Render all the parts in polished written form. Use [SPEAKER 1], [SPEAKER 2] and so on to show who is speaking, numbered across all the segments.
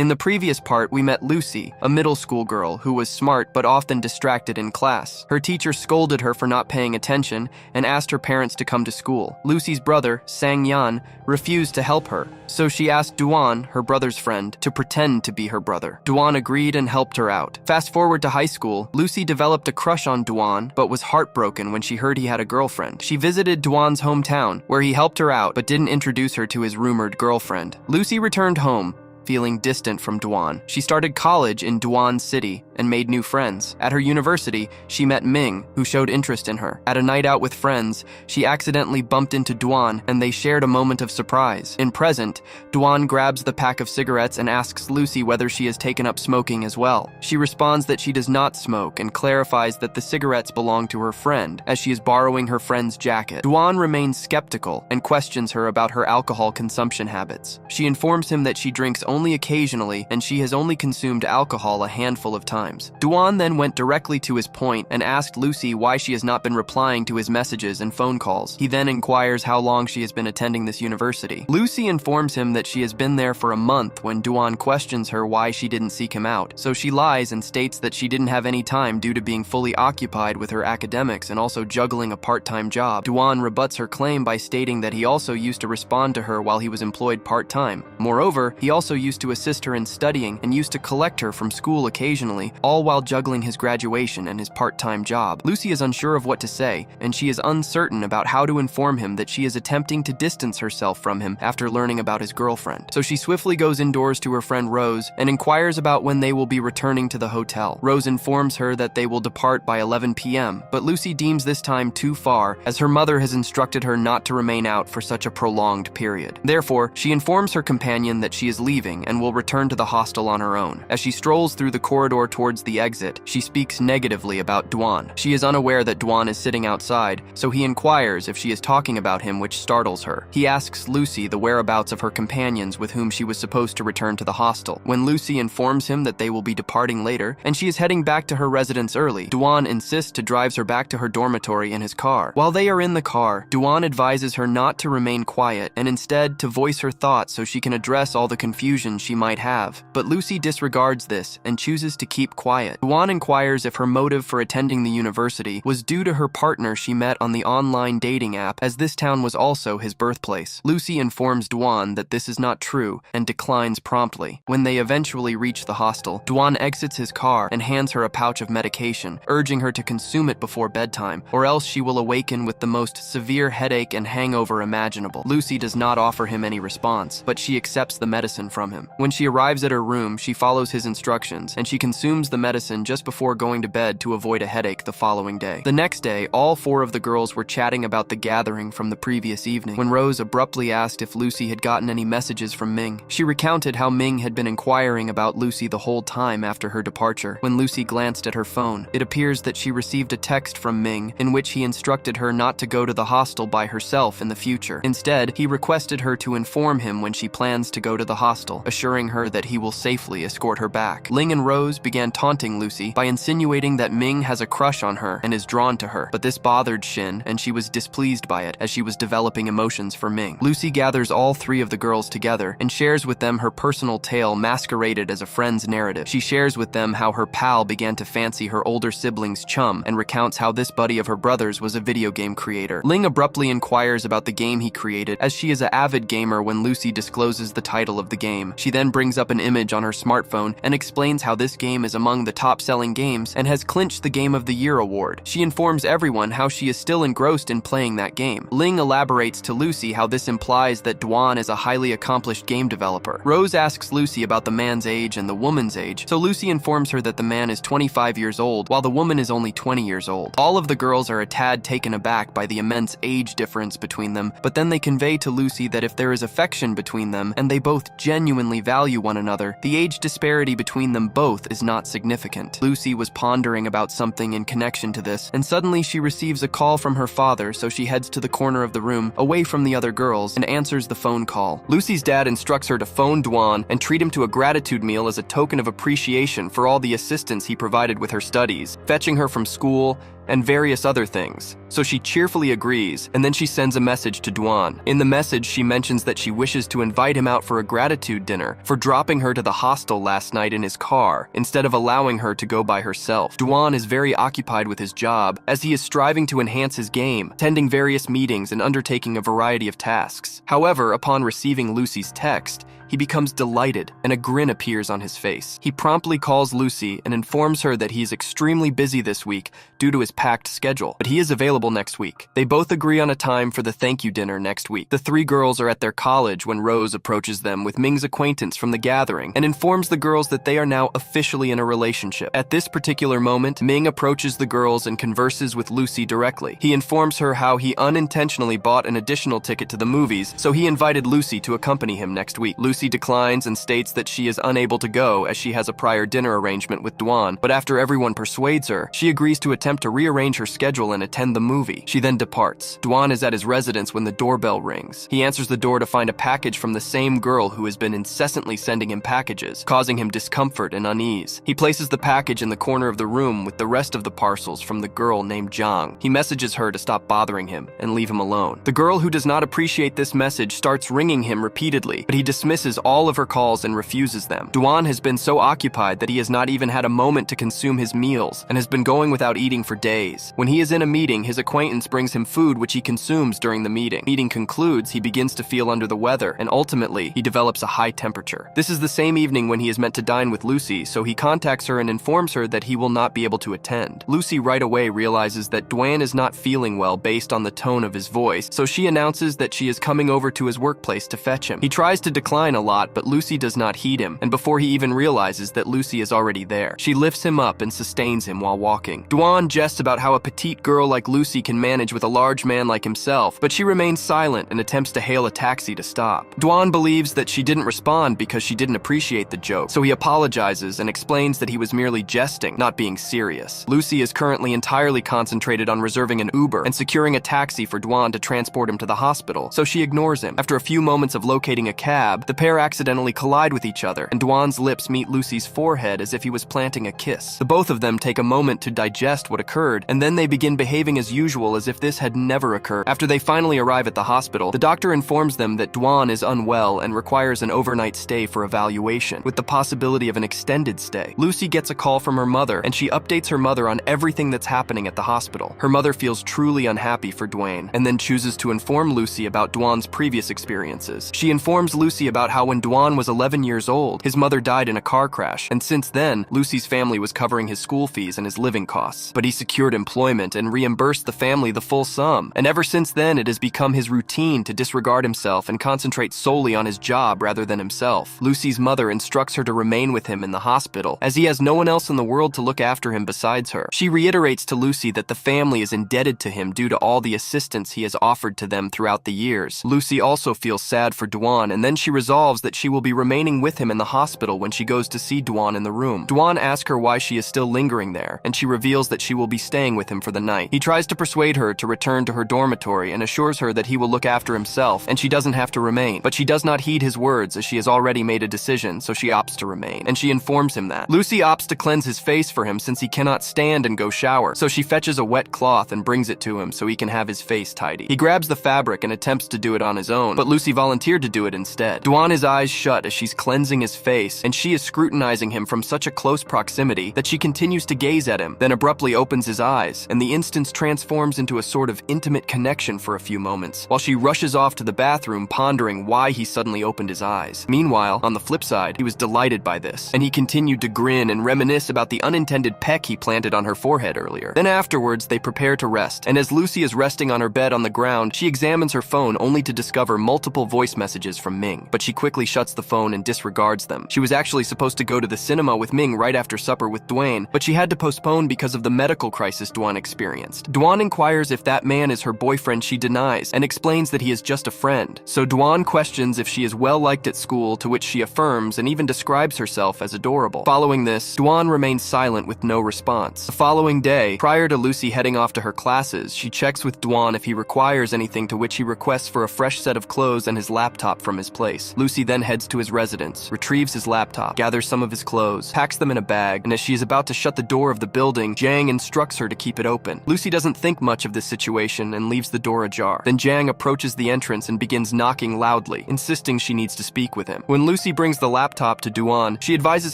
[SPEAKER 1] In the previous part, we met Lucy, a middle school girl who was smart but often distracted in class. Her teacher scolded her for not paying attention and asked her parents to come to school. Lucy's brother, Sang-Yan, refused to help her, so she asked Duan, her brother's friend, to pretend to be her brother. Duan agreed and helped her out. Fast forward to high school, Lucy developed a crush on Duan but was heartbroken when she heard he had a girlfriend. She visited Duan's hometown, where he helped her out but didn't introduce her to his rumored girlfriend. Lucy returned home, feeling distant from Duan. She started college in Duan City and made new friends. At her university, she met Ming, who showed interest in her. At a night out with friends, she accidentally bumped into Duan and they shared a moment of surprise. In present, Duan grabs the pack of cigarettes and asks Lucy whether she has taken up smoking as well. She responds that she does not smoke and clarifies that the cigarettes belong to her friend, as she is borrowing her friend's jacket. Duan remains skeptical and questions her about her alcohol consumption habits. She informs him that she drinks only occasionally and she has only consumed alcohol a handful of times. Duan then went directly to his point and asked Lucy why she has not been replying to his messages and phone calls. He then inquires how long she has been attending this university. Lucy informs him that she has been there for a month when Duan questions her why she didn't seek him out. So she lies and states that she didn't have any time due to being fully occupied with her academics and also juggling a part-time job. Duan rebuts her claim by stating that he also used to respond to her while he was employed part-time. Moreover, he also used to assist her in studying and used to collect her from school occasionally, all while juggling his graduation and his part-time job. Lucy is unsure of what to say, and she is uncertain about how to inform him that she is attempting to distance herself from him after learning about his girlfriend. So she swiftly goes indoors to her friend Rose and inquires about when they will be returning to the hotel. Rose informs her that they will depart by 11 p.m., but Lucy deems this time too far, as her mother has instructed her not to remain out for such a prolonged period. Therefore, she informs her companion that she is leaving and will return to the hostel on her own. As she strolls through the corridor towards the exit, she speaks negatively about Duan. She is unaware that Duan is sitting outside, so he inquires if she is talking about him, which startles her. He asks Lucy the whereabouts of her companions with whom she was supposed to return to the hostel. When Lucy informs him that they will be departing later, and she is heading back to her residence early, Duan insists to drive her back to her dormitory in his car. While they are in the car, Duan advises her not to remain quiet and instead to voice her thoughts so she can address all the confusion she might have. But Lucy disregards this and chooses to keep quiet. Duan inquires if her motive for attending the university was due to her partner she met on the online dating app, as this town was also his birthplace. Lucy informs Duan that this is not true and declines promptly. When they eventually reach the hostel, Duan exits his car and hands her a pouch of medication, urging her to consume it before bedtime, or else she will awaken with the most severe headache and hangover imaginable. Lucy does not offer him any response, but she accepts the medicine from him. When she arrives at her room, she follows his instructions, and she consumes the medicine just before going to bed to avoid a headache the following day. The next day, all four of the girls were chatting about the gathering from the previous evening, when Rose abruptly asked if Lucy had gotten any messages from Ming. She recounted how Ming had been inquiring about Lucy the whole time after her departure. When Lucy glanced at her phone, it appears that she received a text from Ming in which he instructed her not to go to the hostel by herself in the future. Instead, he requested her to inform him when she plans to go to the hostel, assuring her that he will safely escort her back. Ling and Rose began taunting Lucy by insinuating that Ming has a crush on her and is drawn to her, but this bothered Shin and she was displeased by it as she was developing emotions for Ming. Lucy gathers all three of the girls together and shares with them her personal tale masqueraded as a friend's narrative. She shares with them how her pal began to fancy her older sibling's chum and recounts how this buddy of her brother's was a video game creator. Ling abruptly inquires about the game he created, as she is an avid gamer when Lucy discloses the title of the game. She then brings up an image on her smartphone and explains how this game is among the top-selling games and has clinched the Game of the Year award. She informs everyone how she is still engrossed in playing that game. Ling elaborates to Lucy how this implies that Duan is a highly accomplished game developer. Rose asks Lucy about the man's age and the woman's age, so Lucy informs her that the man is 25 years old while the woman is only 20 years old. All of the girls are a tad taken aback by the immense age difference between them, but then they convey to Lucy that if there is affection between them and they both genuinely value one another, the age disparity between them both is not significant. Lucy was pondering about something in connection to this, and suddenly she receives a call from her father, so she heads to the corner of the room, away from the other girls, and answers the phone call. Lucy's dad instructs her to phone Duan and treat him to a gratitude meal as a token of appreciation for all the assistance he provided with her studies, fetching her from school, and various other things. So she cheerfully agrees, and then she sends a message to Duan. In the message, she mentions that she wishes to invite him out for a gratitude dinner for dropping her to the hostel last night in his car instead of allowing her to go by herself. Dwan is very occupied with his job as he is striving to enhance his game, attending various meetings and undertaking a variety of tasks. However, upon receiving Lucy's text, he becomes delighted and a grin appears on his face. He promptly calls Lucy and informs her that he is extremely busy this week due to his packed schedule, but he is available next week. They both agree on a time for the thank you dinner next week. The three girls are at their college when Rose approaches them with Ming's acquaintance from the gathering and informs the girls that they are now officially in a relationship. At this particular moment, Ming approaches the girls and converses with Lucy directly. He informs her how he unintentionally bought an additional ticket to the movies, so he invited Lucy to accompany him next week. Lucy declines and states that she is unable to go as she has a prior dinner arrangement with Dwan, but after everyone persuades her, she agrees to attempt to rearrange her schedule and attend the movie. She then departs. Dwan is at his residence when the doorbell rings. He answers the door to find a package from the same girl who has been incessantly sending him packages, causing him discomfort and unease. He places the package in the corner of the room with the rest of the parcels from the girl named Zhang. He messages her to stop bothering him and leave him alone. The girl, who does not appreciate this message, starts ringing him repeatedly, but he dismisses all of her calls and refuses them. Dwan has been so occupied that he has not even had a moment to consume his meals and has been going without eating for days. When he is in a meeting, his acquaintance brings him food which he consumes during the meeting. Meeting concludes, he begins to feel under the weather and ultimately he develops a high temperature. This is the same evening when he is meant to dine with Lucy, so he contacts her and informs her that he will not be able to attend. Lucy right away realizes that Dwan is not feeling well based on the tone of his voice, so she announces that she is coming over to his workplace to fetch him. He tries to decline a lot, but Lucy does not heed him, and before he even realizes that Lucy is already there, she lifts him up and sustains him while walking. Dwan jests about how a petite girl like Lucy can manage with a large man like himself, but she remains silent and attempts to hail a taxi to stop. Dwan believes that she didn't respond because she didn't appreciate the joke, so he apologizes and explains that he was merely jesting, not being serious. Lucy is currently entirely concentrated on reserving an Uber and securing a taxi for Dwan to transport him to the hospital, so she ignores him. After a few moments of locating a cab, the pair accidentally collide with each other, and Dwan's lips meet Lucy's forehead as if he was planting a kiss. The both of them take a moment to digest what occurred, and then they begin behaving as usual as if this had never occurred. After they finally arrive at the hospital, the doctor informs them that Dwan is unwell and requires an overnight stay for evaluation, with the possibility of an extended stay. Lucy gets a call from her mother, and she updates her mother on everything that's happening at the hospital. Her mother feels truly unhappy for Dwayne, and then chooses to inform Lucy about Dwan's previous experiences. She informs Lucy about how when Dwan was 11 years old, his mother died in a car crash, and since then, Lucy's family was covering his school fees and his living costs. But he secured employment and reimbursed the family the full sum, and ever since then it has become his routine to disregard himself and concentrate solely on his job rather than himself. Lucy's mother instructs her to remain with him in the hospital, as he has no one else in the world to look after him besides her. She reiterates to Lucy that the family is indebted to him due to all the assistance he has offered to them throughout the years. Lucy also feels sad for Dwan, and then she resolves that she will be remaining with him in the hospital when she goes to see Dwan in the room. Dwan asks her why she is still lingering there, and she reveals that she will be staying with him for the night. He tries to persuade her to return to her dormitory and assures her that he will look after himself and she doesn't have to remain, but she does not heed his words as she has already made a decision, so she opts to remain, and she informs him that. Lucy opts to cleanse his face for him since he cannot stand and go shower, so she fetches a wet cloth and brings it to him so he can have his face tidy. He grabs the fabric and attempts to do it on his own, but Lucy volunteered to do it instead. Dwan has eyes shut as she's cleansing his face, and she is scrutinizing him from such a close proximity that she continues to gaze at him, then abruptly opens his eyes, and the instance transforms into a sort of intimate connection for a few moments, while she rushes off to the bathroom pondering why he suddenly opened his eyes. Meanwhile, on the flip side, he was delighted by this, and he continued to grin and reminisce about the unintended peck he planted on her forehead earlier. Then afterwards, they prepare to rest, and as Lucy is resting on her bed on the ground, she examines her phone only to discover multiple voice messages from Ming, but she quickly shuts the phone and disregards them. She was actually supposed to go to the cinema with Ming right after supper with Dwayne, but she had to postpone because of the medical crisis Dwan experienced. Dwan inquires if that man is her boyfriend. She denies and explains that he is just a friend. So Dwan questions if she is well liked at school, to which she affirms and even describes herself as adorable. Following this, Dwan remains silent with no response. The following day, prior to Lucy heading off to her classes, she checks with Dwan if he requires anything, to which he requests for a fresh set of clothes and his laptop from his place. Lucy Lucy then heads to his residence, retrieves his laptop, gathers some of his clothes, packs them in a bag, and as she is about to shut the door of the building, Jang instructs her to keep it open. Lucy doesn't think much of this situation and leaves the door ajar. Then Jang approaches the entrance and begins knocking loudly, insisting she needs to speak with him. When Lucy brings the laptop to Duan, she advises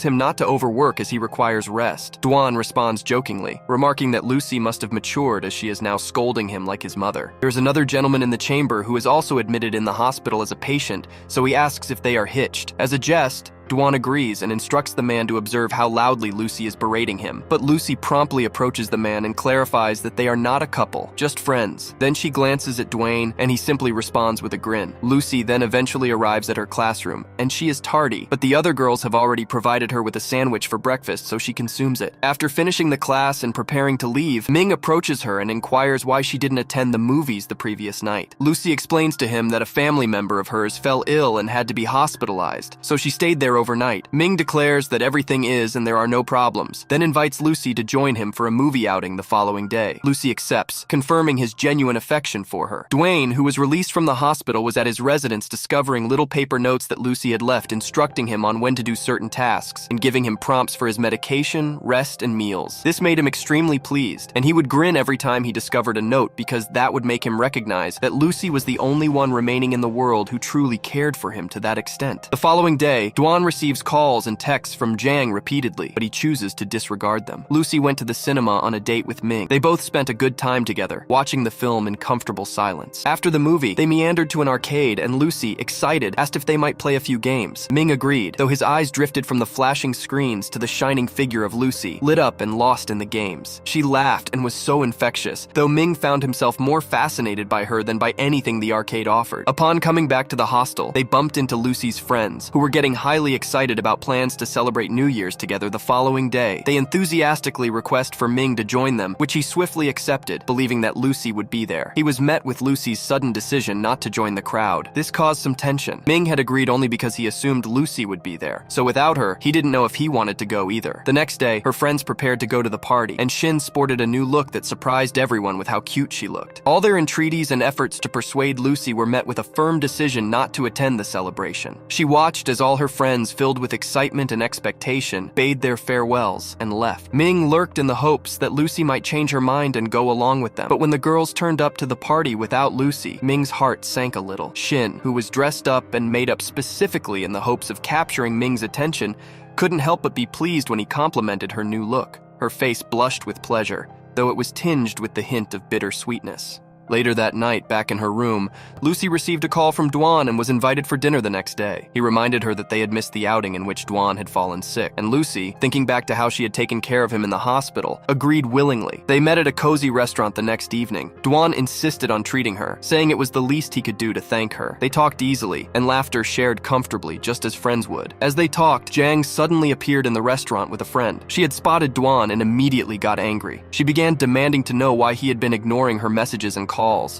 [SPEAKER 1] him not to overwork as he requires rest. Duan responds jokingly, remarking that Lucy must have matured as she is now scolding him like his mother. There's another gentleman in the chamber who is also admitted in the hospital as a patient, so he asks if they are hitched. As a jest, Duan agrees and instructs the man to observe how loudly Lucy is berating him, but Lucy promptly approaches the man and clarifies that they are not a couple, just friends. Then she glances at Duane, and he simply responds with a grin. Lucy then eventually arrives at her classroom, and she is tardy, but the other girls have already provided her with a sandwich for breakfast, so she consumes it. After finishing the class and preparing to leave, Ming approaches her and inquires why she didn't attend the movies the previous night. Lucy explains to him that a family member of hers fell ill and had to be hospitalized, so she stayed there overnight. Ming declares that everything is and there are no problems, then invites Lucy to join him for a movie outing the following day. Lucy accepts, confirming his genuine affection for her. Duane, who was released from the hospital, was at his residence discovering little paper notes that Lucy had left instructing him on when to do certain tasks and giving him prompts for his medication, rest, and meals. This made him extremely pleased, and he would grin every time he discovered a note because that would make him recognize that Lucy was the only one remaining in the world who truly cared for him to that extent. The following day, Duan receives calls and texts from Jang repeatedly, but he chooses to disregard them. Lucy went to the cinema on a date with Ming. They both spent a good time together, watching the film in comfortable silence. After the movie, they meandered to an arcade, and Lucy, excited, asked if they might play a few games. Ming agreed, though his eyes drifted from the flashing screens to the shining figure of Lucy, lit up and lost in the games. She laughed and was so infectious, though Ming found himself more fascinated by her than by anything the arcade offered. Upon coming back to the hostel, they bumped into Lucy's friends, who were getting highly excited about plans to celebrate New Year's together the following day. They enthusiastically request for Ming to join them, which he swiftly accepted, believing that Lucy would be there. He was met with Lucy's sudden decision not to join the crowd. This caused some tension. Ming had agreed only because he assumed Lucy would be there, so without her, he didn't know if he wanted to go either. The next day, her friends prepared to go to the party, and Shin sported a new look that surprised everyone with how cute she looked. All their entreaties and efforts to persuade Lucy were met with a firm decision not to attend the celebration. She watched as all her friends, filled with excitement and expectation, bade their farewells and left. Ming lurked in the hopes that Lucy might change her mind and go along with them. But when the girls turned up to the party without Lucy, Ming's heart sank a little. Shin, who was dressed up and made up specifically in the hopes of capturing Ming's attention, couldn't help but be pleased when he complimented her new look. Her face blushed with pleasure, though it was tinged with the hint of bittersweetness. Later that night, back in her room, Lucy received a call from Duan and was invited for dinner the next day. He reminded her that they had missed the outing in which Duan had fallen sick, and Lucy, thinking back to how she had taken care of him in the hospital, agreed willingly. They met at a cozy restaurant the next evening. Duan insisted on treating her, saying it was the least he could do to thank her. They talked easily, and laughter shared comfortably, just as friends would. As they talked, Jang suddenly appeared in the restaurant with a friend. She had spotted Duan and immediately got angry. She began demanding to know why he had been ignoring her messages and calls.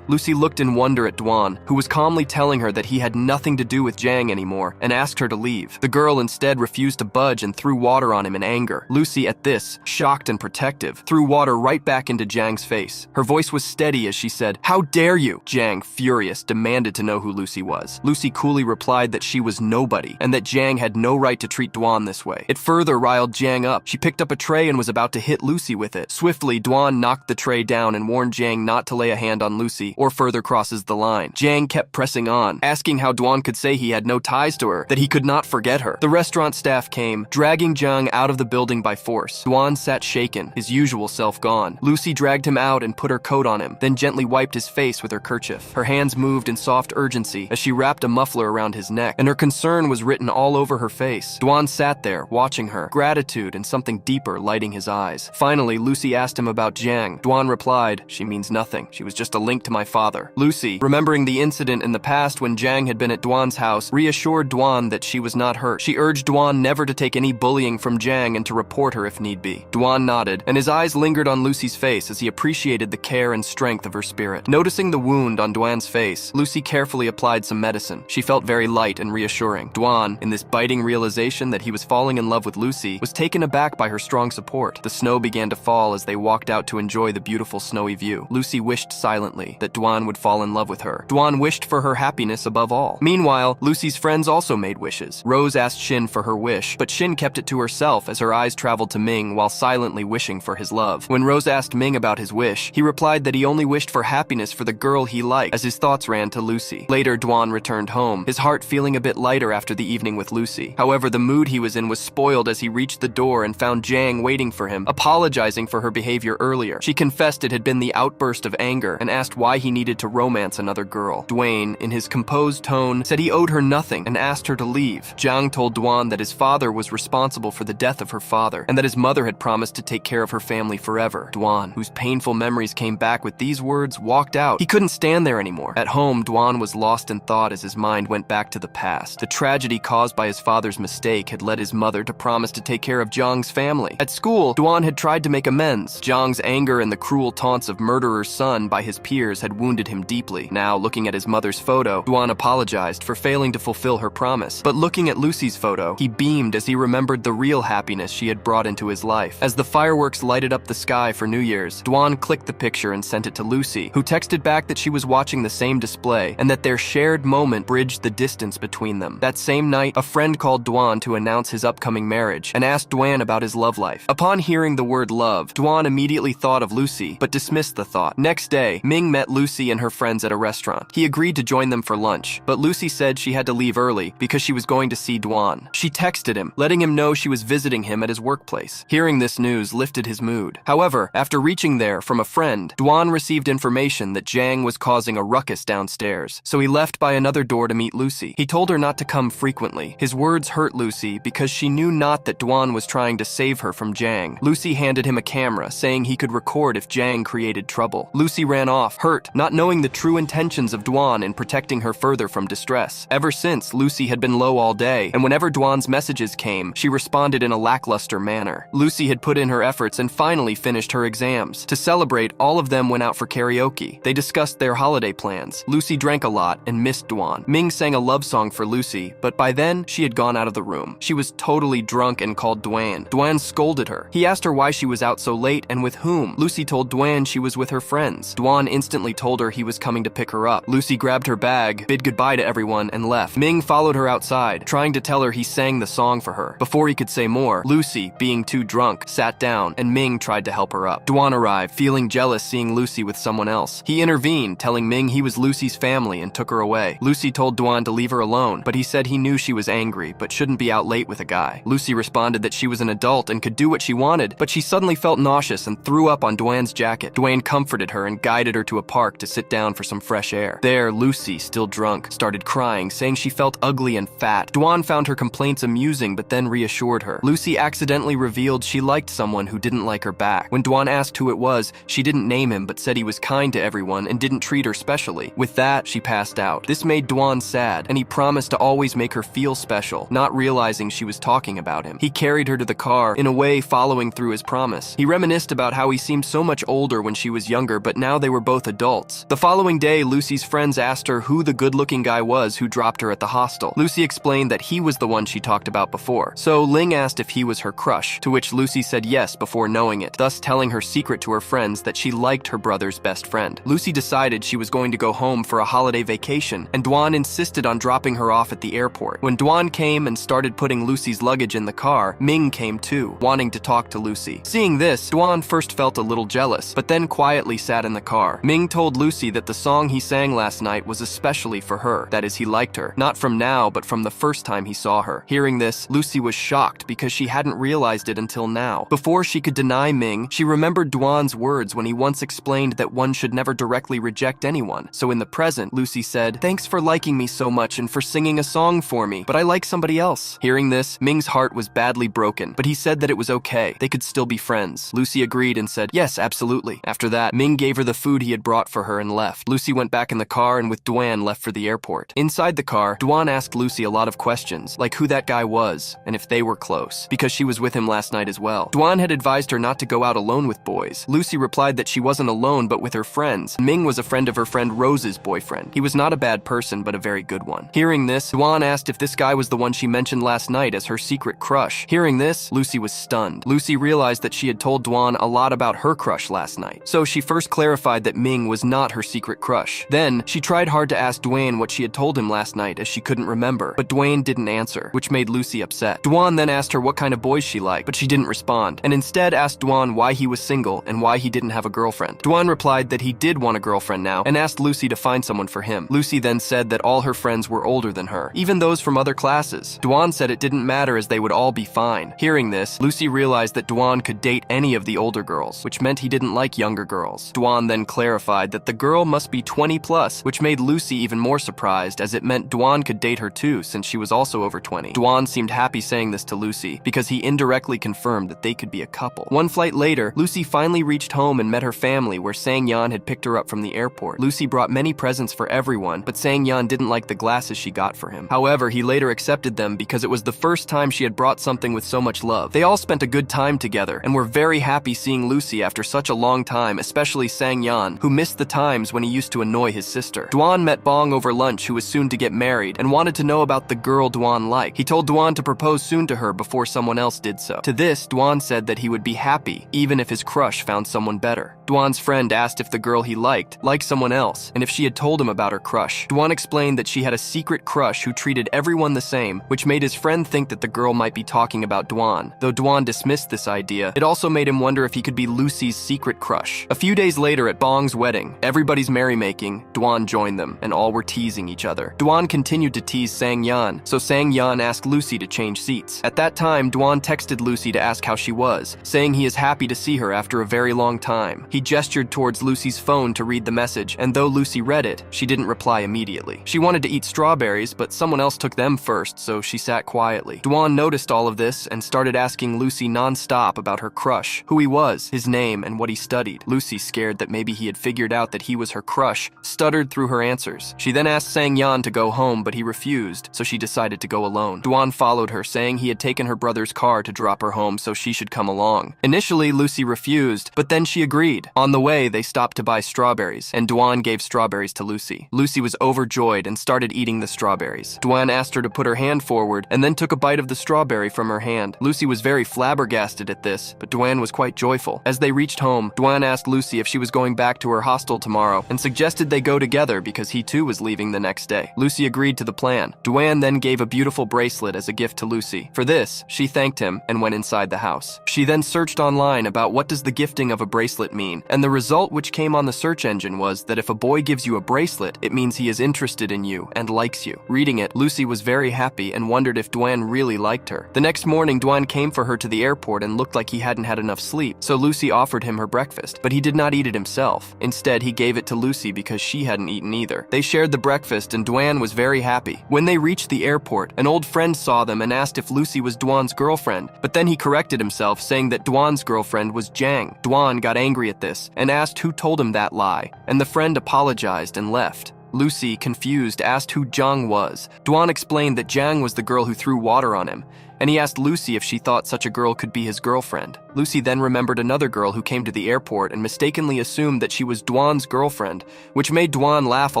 [SPEAKER 1] Lucy looked in wonder at Duan, who was calmly telling her that he had nothing to do with Jang anymore, and asked her to leave. The girl instead refused to budge and threw water on him in anger. Lucy, at this, shocked and protective, threw water right back into Jang's face. Her voice was steady as she said, "How dare you?" Jang, furious, demanded to know who Lucy was. Lucy coolly replied that she was nobody, and that Jang had no right to treat Duan this way. It further riled Jang up. She picked up a tray and was about to hit Lucy with it. Swiftly, Duan knocked the tray down and warned Jang not to lay a hand on Lucy or further crosses the line. Jang kept pressing on, asking how Duan could say he had no ties to her, that he could not forget her. The restaurant staff came, dragging Jang out of the building by force. Duan sat shaken, his usual self gone. Lucy dragged him out and put her coat on him, then gently wiped his face with her kerchief. Her hands moved in soft urgency as she wrapped a muffler around his neck, and her concern was written all over her face. Duan sat there, watching her, gratitude and something deeper lighting his eyes. Finally, Lucy asked him about Jang. Duan replied, "She means nothing. She was just a link to my father." Lucy, remembering the incident in the past when Jang had been at Duan's house, reassured Duan that she was not hurt. She urged Duan never to take any bullying from Jang and to report her if need be. Duan nodded, and his eyes lingered on Lucy's face as he appreciated the care and strength of her spirit. Noticing the wound on Duan's face, Lucy carefully applied some medicine. She felt very light and reassuring. Duan, in this biting realization that he was falling in love with Lucy, was taken aback by her strong support. The snow began to fall as they walked out to enjoy the beautiful snowy view. Lucy wished silently silently that Dwan would fall in love with her. Dwan wished for her happiness above all. Meanwhile, Lucy's friends also made wishes. Rose asked Shin for her wish, but Shin kept it to herself as her eyes traveled to Ming while silently wishing for his love. When Rose asked Ming about his wish, he replied that he only wished for happiness for the girl he liked, as his thoughts ran to Lucy. Later, Dwan returned home, his heart feeling a bit lighter after the evening with Lucy. However, the mood he was in was spoiled as he reached the door and found Jang waiting for him, apologizing for her behavior earlier. She confessed it had been the outburst of anger and asked why he needed to romance another girl. Dwayne, in his composed tone, said he owed her nothing and asked her to leave. Jang told Dwan that his father was responsible for the death of her father and that his mother had promised to take care of her family forever. Dwan, whose painful memories came back with these words, walked out. He couldn't stand there anymore. At home, Dwan was lost in thought as his mind went back to the past. The tragedy caused by his father's mistake had led his mother to promise to take care of Jang's family. At school, Dwan had tried to make amends. Jang's anger and the cruel taunts of murderer's son by his peers had wounded him deeply. Now, looking at his mother's photo, Dwan apologized for failing to fulfill her promise. But looking at Lucy's photo, he beamed as he remembered the real happiness she had brought into his life. As the fireworks lighted up the sky for New Year's, Dwan clicked the picture and sent it to Lucy, who texted back that she was watching the same display and that their shared moment bridged the distance between them. That same night, a friend called Dwan to announce his upcoming marriage and asked Dwan about his love life. Upon hearing the word love, Dwan immediately thought of Lucy, but dismissed the thought. Next day, Ming met Lucy and her friends at a restaurant. He agreed to join them for lunch, but Lucy said she had to leave early because she was going to see Dwan. She texted him, letting him know she was visiting him at his workplace. Hearing this news lifted his mood. However, after reaching there from a friend, Dwan received information that Jang was causing a ruckus downstairs, so he left by another door to meet Lucy. He told her not to come frequently. His words hurt Lucy because she knew not that Dwan was trying to save her from Jang. Lucy handed him a camera, saying he could record if Jang created trouble. Lucy ran off, hurt, not knowing the true intentions of Dwan in protecting her further from distress. Ever since, Lucy had been low all day, and whenever Dwan's messages came, she responded in a lackluster manner. Lucy had put in her efforts and finally finished her exams. To celebrate, all of them went out for karaoke. They discussed their holiday plans. Lucy drank a lot and missed Dwan. Ming sang a love song for Lucy, but by then, she had gone out of the room. She was totally drunk and called Dwan. Dwan scolded her. He asked her why she was out so late and with whom. Lucy told Dwan she was with her friends. Dwan instantly told her he was coming to pick her up. Lucy grabbed her bag, bid goodbye to everyone, and left. Ming followed her outside, trying to tell her he sang the song for her. Before he could say more, Lucy, being too drunk, sat down, and Ming tried to help her up. Dwan arrived, feeling jealous seeing Lucy with someone else. He intervened, telling Ming he was Lucy's family and took her away. Lucy told Dwan to leave her alone, but he said he knew she was angry, but shouldn't be out late with a guy. Lucy responded that she was an adult and could do what she wanted, but she suddenly felt nauseous and threw up on Dwan's jacket. Dwan comforted her and guided her to a park to sit down for some fresh air. There, Lucy, still drunk, started crying, saying she felt ugly and fat. Dwan found her complaints amusing, but then reassured her. Lucy accidentally revealed she liked someone who didn't like her back. When Dwan asked who it was, she didn't name him, but said he was kind to everyone and didn't treat her specially. With that, she passed out. This made Dwan sad, and he promised to always make her feel special, not realizing she was talking about him. He carried her to the car, in a way following through his promise. He reminisced about how he seemed so much older when she was younger, but now they were both adults. The following day, Lucy's friends asked her who the good-looking guy was who dropped her at the hostel. Lucy explained that he was the one she talked about before. So Ling asked if he was her crush, to which Lucy said yes before knowing it, thus telling her secret to her friends that she liked her brother's best friend. Lucy decided she was going to go home for a holiday vacation, and Dwan insisted on dropping her off at the airport. When Dwan came and started putting Lucy's luggage in the car, Ming came too, wanting to talk to Lucy. Seeing this, Dwan first felt a little jealous, but then quietly sat in the car. Ming told Lucy that the song he sang last night was especially for her, that is, he liked her, not from now, but from the first time he saw her. Hearing this, Lucy was shocked because she hadn't realized it until now. Before she could deny Ming, she remembered Dwan's words when he once explained that one should never directly reject anyone. So in the present, Lucy said, "Thanks for liking me so much and for singing a song for me, but I like somebody else." Hearing this, Ming's heart was badly broken, but he said that it was okay. They could still be friends. Lucy agreed and said, "Yes, absolutely." After that, Ming gave her the food he had brought for her and left. Lucy went back in the car and with Dwan left for the airport. Inside the car, Dwan asked Lucy a lot of questions, like who that guy was and if they were close, because she was with him last night as well. Dwan had advised her not to go out alone with boys. Lucy replied that she wasn't alone but with her friends. Ming was a friend of her friend Rose's boyfriend. He was not a bad person, but a very good one. Hearing this, Dwan asked if this guy was the one she mentioned last night as her secret crush. Hearing this, Lucy was stunned. Lucy realized that she had told Dwan a lot about her crush last night. So she first clarified that Ming was not her secret crush. Then, she tried hard to ask Dwayne what she had told him last night as she couldn't remember, but Dwayne didn't answer, which made Lucy upset. Dwan then asked her what kind of boys she liked, but she didn't respond, and instead asked Dwan why he was single and why he didn't have a girlfriend. Dwan replied that he did want a girlfriend now and asked Lucy to find someone for him. Lucy then said that all her friends were older than her, even those from other classes. Dwan said it didn't matter as they would all be fine. Hearing this, Lucy realized that Dwan could date any of the older girls, which meant he didn't like younger girls. Dwan then clarified that the girl must be 20 plus, which made Lucy even more surprised as it meant Dwan could date her too since she was also over 20. Dwan seemed happy saying this to Lucy because he indirectly confirmed that they could be a couple. One flight later, Lucy finally reached home and met her family where Sang-Yan had picked her up from the airport. Lucy brought many presents for everyone, but Sang-Yan didn't like the glasses she got for him. However, he later accepted them because it was the first time she had brought something with so much love. They all spent a good time together and were very happy seeing Lucy after such a long time, especially Sang-Yan, who missed the times when he used to annoy his sister. Dwan met Bong over lunch, who was soon to get married, and wanted to know about the girl Dwan liked. He told Dwan to propose soon to her before someone else did so. To this, Dwan said that he would be happy even if his crush found someone better. Dwan's friend asked if the girl he liked someone else, and if she had told him about her crush. Dwan explained that she had a secret crush who treated everyone the same, which made his friend think that the girl might be talking about Dwan. Though Dwan dismissed this idea, it also made him wonder if he could be Lucy's secret crush. A few days later at Bong's wedding, everybody's merrymaking, Dwan joined them, and all were teasing each other. Dwan continued to tease Sang-Yan, so Sang-Yan asked Lucy to change seats. At that time, Dwan texted Lucy to ask how she was, saying he is happy to see her after a very long time. He gestured towards Lucy's phone to read the message, and though Lucy read it, she didn't reply immediately. She wanted to eat strawberries, but someone else took them first, so she sat quietly. Dwan noticed all of this and started asking Lucy non-stop about her crush, who he was, his name, and what he studied. Lucy, scared that maybe he had figured out that he was her crush, stuttered through her answers. She then asked Sang-Yan to go home, but he refused, so she decided to go alone. Dwan followed her, saying he had taken her brother's car to drop her home so she should come along. Initially, Lucy refused, but then she agreed. On the way, they stopped to buy strawberries, and Dwan gave strawberries to Lucy. Lucy was overjoyed and started eating the strawberries. Dwan asked her to put her hand forward and then took a bite of the strawberry from her hand. Lucy was very flabbergasted at this, but Dwan was quite joyful. As they reached home, Dwan asked Lucy if she was going back to her hostel tomorrow and suggested they go together because he too was leaving the next day. Lucy agreed to the plan. Dwan then gave a beautiful bracelet as a gift to Lucy. For this, she thanked him and went inside the house. She then searched online about what does the gifting of a bracelet mean, and the result which came on the search engine was that if a boy gives you a bracelet, it means he is interested in you and likes you. Reading it, Lucy was very happy and wondered if Dwan really liked her. The next morning, Dwan came for her to the airport and looked like he hadn't had enough sleep, so Lucy offered him her breakfast, but he did not eat it himself. Instead, he gave it to Lucy because she hadn't eaten either. They shared the breakfast and Dwan was very happy. When they reached the airport, an old friend saw them and asked if Lucy was Dwan's girlfriend, but then he corrected himself, saying that Dwan's girlfriend was Jang. Dwan got angry at this and asked who told him that lie, and the friend apologized and left. Lucy, confused, asked who Jang was. Dwan explained that Jang was the girl who threw water on him, and he asked Lucy if she thought such a girl could be his girlfriend. Lucy then remembered another girl who came to the airport and mistakenly assumed that she was Dwan's girlfriend, which made Dwan laugh a